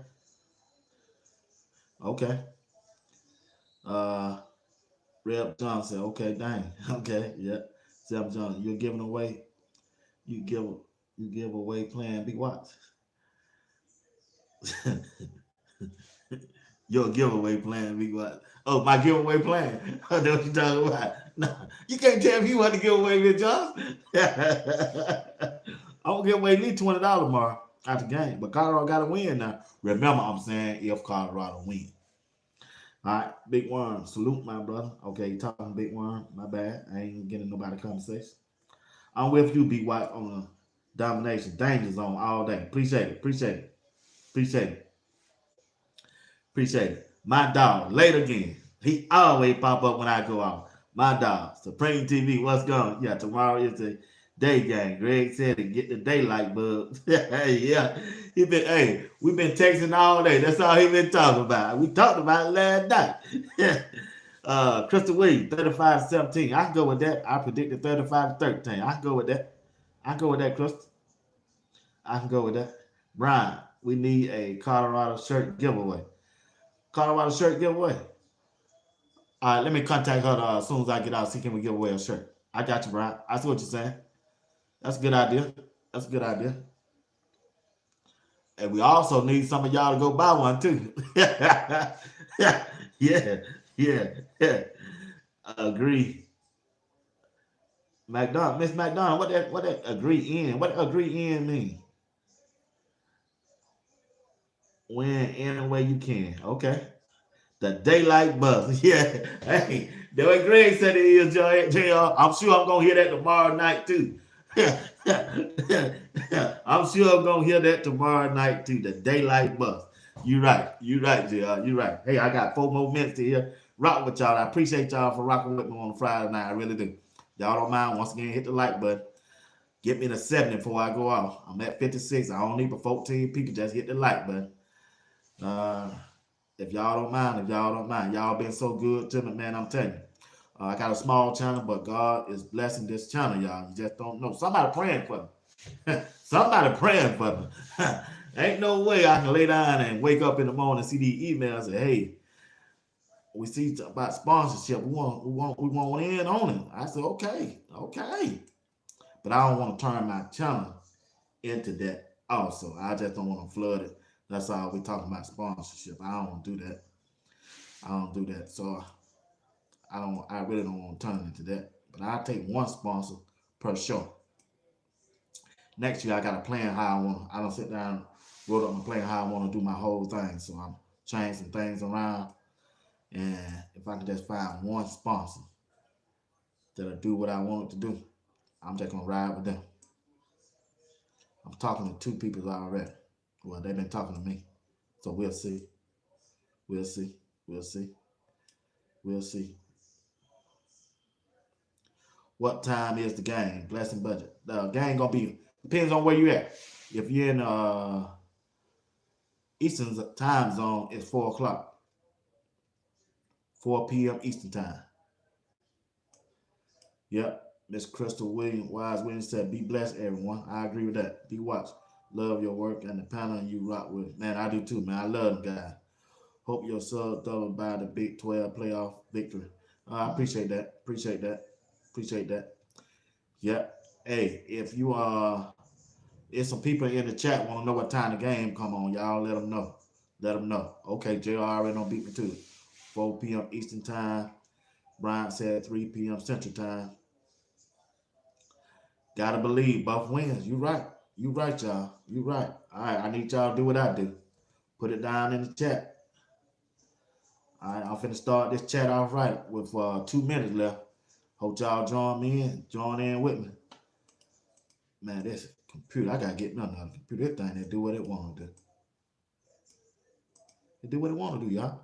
Reb Johnson, okay, dang. Okay, yeah. Sam Johnson, you give away playing BWatts. Your giveaway plan, BWatts. Oh, my giveaway plan. I know what you're talking about. No, you can't tell me what to give away, Reb Johnson. I'm gonna give away at least $20 tomorrow after the game. But Colorado gotta win now. Remember, I'm saying if Colorado win. All right, Big Worm, salute my brother. Okay, you talking Big Worm, my bad. I ain't getting nobody conversation. I'm with you, Big White, on the domination, danger zone all day. Appreciate it. My dog, late again. He always pop up when I go out. My dog, Supreme TV, what's going on? Yeah, tomorrow is the day game. Greg said to get the daylight bug. Yeah, we've been texting all day. That's all he been talking about. We talked about it last night. Crystal Williams, 35-17. I can go with that. I predicted 35-13. I can go with that, Crystal. I can go with that. Brian, we need a Colorado shirt giveaway. All right, let me contact her as soon as I get out. See, can we give away a shirt? I got you, Brian. I see what you're saying. That's a good idea. And we also need some of y'all to go buy one too. yeah, yeah, yeah. Agree. McDonald, Miss McDonald, what that agree in? What agree in mean? Win any way you can. Okay. The daylight buzz. Yeah. Hey, the way Greg said it is, JR. I'm sure I'm gonna hear that tomorrow night too. I'm sure I'm gonna hear that tomorrow night too. The daylight buzz. You right. You right, JR. You right. Hey, I got 4 more minutes to hear rock with y'all. I appreciate y'all for rocking with me on Friday night. I really do. Y'all don't mind. Once again, hit the like button. Get me to 70 before I go off. I'm at 56. I don't need but 14 people. Just hit the like button. If y'all don't mind, y'all been so good to me, man. I'm telling you. I got a small channel, but God is blessing this channel, y'all. You just don't know. Somebody praying for me. Somebody praying for me. Ain't no way I can lay down and wake up in the morning and see these emails and say, hey, we see about sponsorship. We want in on it. I said, okay. But I don't want to turn my channel into that also. I just don't want to flood it. That's all we talking about sponsorship. I don't do that. So I really don't want to turn into that. But I'll take one sponsor per show. Next year I got a plan how I want. I don't sit down, wrote up my plan how I want to do my whole thing. So I'm changing some things around. And if I can just find one sponsor that'll do what I want it to do, I'm just gonna ride with them. I'm talking to 2 people already. Well, they've been talking to me. So we'll see. We'll see. We'll see. We'll see. What time is the game? Blessing budget. The game gonna be depends on where you at. If you're in Eastern time zone, it's 4 o'clock. 4 p.m. Eastern time. Yep. Miss Crystal Williams said, be blessed, everyone. I agree with that. BWatts. Love your work and the panel you rock with. Man, I do too, man. I love them guys. Hope your sub double by the Big 12 playoff victory. I appreciate that. Appreciate that. Yep. Hey, if you if some people in the chat want to know what time the game come on, y'all let them know. Okay, JR already don't beat me to it. 4 p.m. Eastern time. Brian said 3 p.m. Central time. Gotta believe Buff wins. You right, y'all. You right. All right, I need y'all to do what I do. Put it down in the chat. All right, I'm finna start this chat off right with 2 minutes left. Hope y'all join in with me. Man, this computer, I gotta get me another computer. This thing that do what it want to do. It do what it want to do, y'all.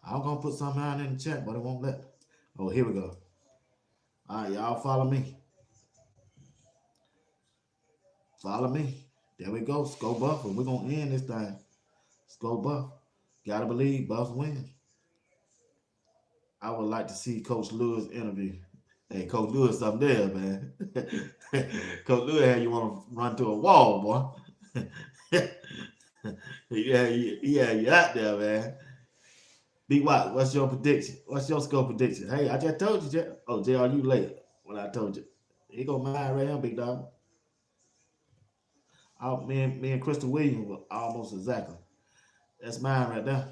I was gonna put something out in the chat, but it won't let. Oh, here we go. All right, y'all follow me. There we go. Go Buff, and we're gonna end this thing. Go Buff. Gotta believe Buffs win. I would like to see Coach Lewis interview. Hey, Coach Lewis, something there, man. Coach Lewis had you want to run to a wall, boy. yeah, you out there, man. BWatts, what's your prediction? What's your score prediction? Hey, I just told you, JR. Oh, JR, you late. What I told you. He go mine right now, big dog. Me and Crystal Williams were almost exactly. That's mine right there.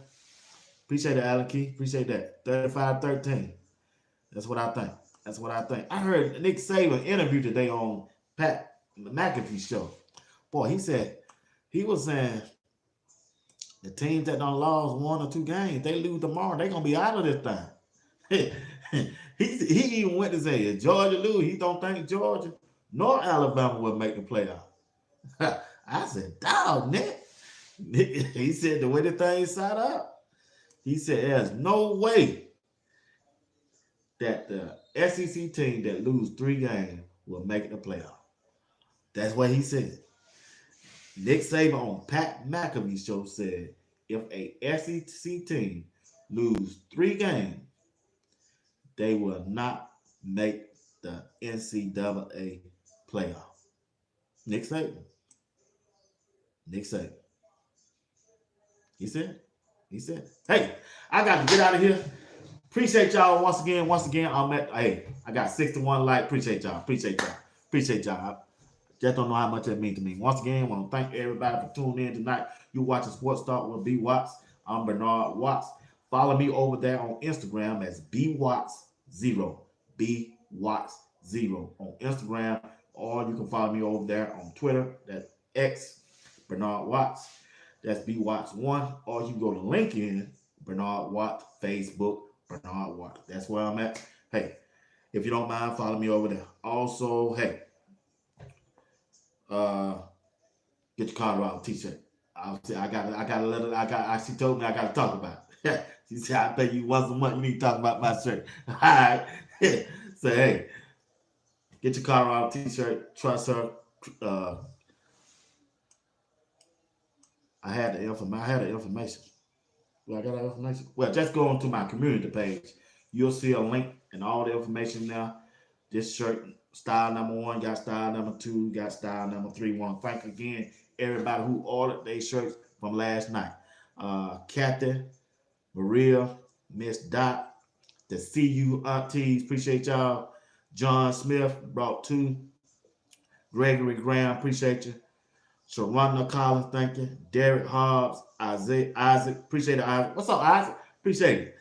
Appreciate it, Alan Key. Appreciate that. 35-13. That's what I think. I heard Nick Saban interview today on Pat McAfee's show. Boy, he was saying the teams that done lost 1 or 2 games, they lose tomorrow, they gonna be out of this thing. he even went to say if Georgia lose, he don't think Georgia nor Alabama will make the playoff. I said, dog, Nick. He said the way the thing set up, he said there's no way that the SEC team that lose 3 games will make the playoff. That's what he said. Nick Saban on Pat McAfee's show said if a SEC team lose 3 games, they will not make the NCAA playoff. Nick Saban. He said, hey, I got to get out of here. Appreciate y'all once again. Once again, I got 61 likes. Appreciate y'all. Appreciate y'all. Appreciate y'all. Just don't know how much that means to me. Once again, I want to thank everybody for tuning in tonight. You watching Sports Talk with BWatts. I'm Bernard Watts. Follow me over there on Instagram as BWatts0. BWatts0 on Instagram. Or you can follow me over there on Twitter. That's X Bernard Watts. That's BWatts1. Or you can go to LinkedIn, Bernard Watts, Facebook, Bernard Watts. That's where I'm at. Hey, if you don't mind, follow me over there. Also, hey, uh, get your Colorado t-shirt. She told me I got to talk about it. She said, I pay you once a month. You need to talk about my shirt. All right. So, hey, get your Colorado t-shirt. Trust her. Uh, I had the information. Well, I got that information. Well, just go onto my community page. You'll see a link and all the information there. This shirt, style number 1, got style number 2, got style number 3. Want to thank again everybody who ordered their shirts from last night. Kathy, Maria, Miss Dot, the CU aunties, appreciate y'all. John Smith brought 2. Gregory Graham, appreciate you. Sharonda Collins, thank you. Derek Hobbs, Isaac, appreciate it, Isaac. What's up, Isaac? Appreciate it.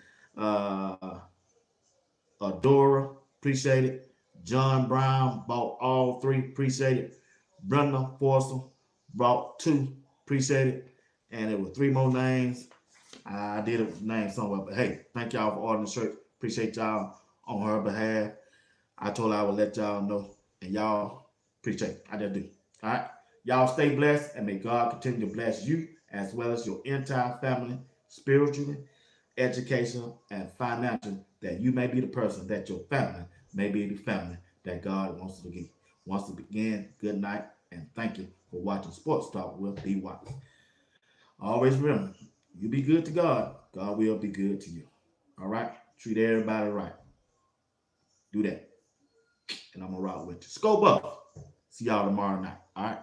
Adora, appreciate it. John Brown bought all 3, appreciate it. Brenda Forster brought 2, appreciate it. And it was 3 more names. I did a name somewhere, but hey, thank y'all for ordering the shirt. Appreciate y'all on her behalf. I told her I would let y'all know, and y'all appreciate it. I just do. All right. Y'all stay blessed, and may God continue to bless you as well as your entire family, spiritually, educational, and financial, that you may be the person that your family may be the family that God wants to be. Once to begin, good night, and thank you for watching Sports Talk with BWatts. Always remember, you be good to God, God will be good to you. All right? Treat everybody right. Do that. And I'm going to rock with you. Scope up. See y'all tomorrow night. All right?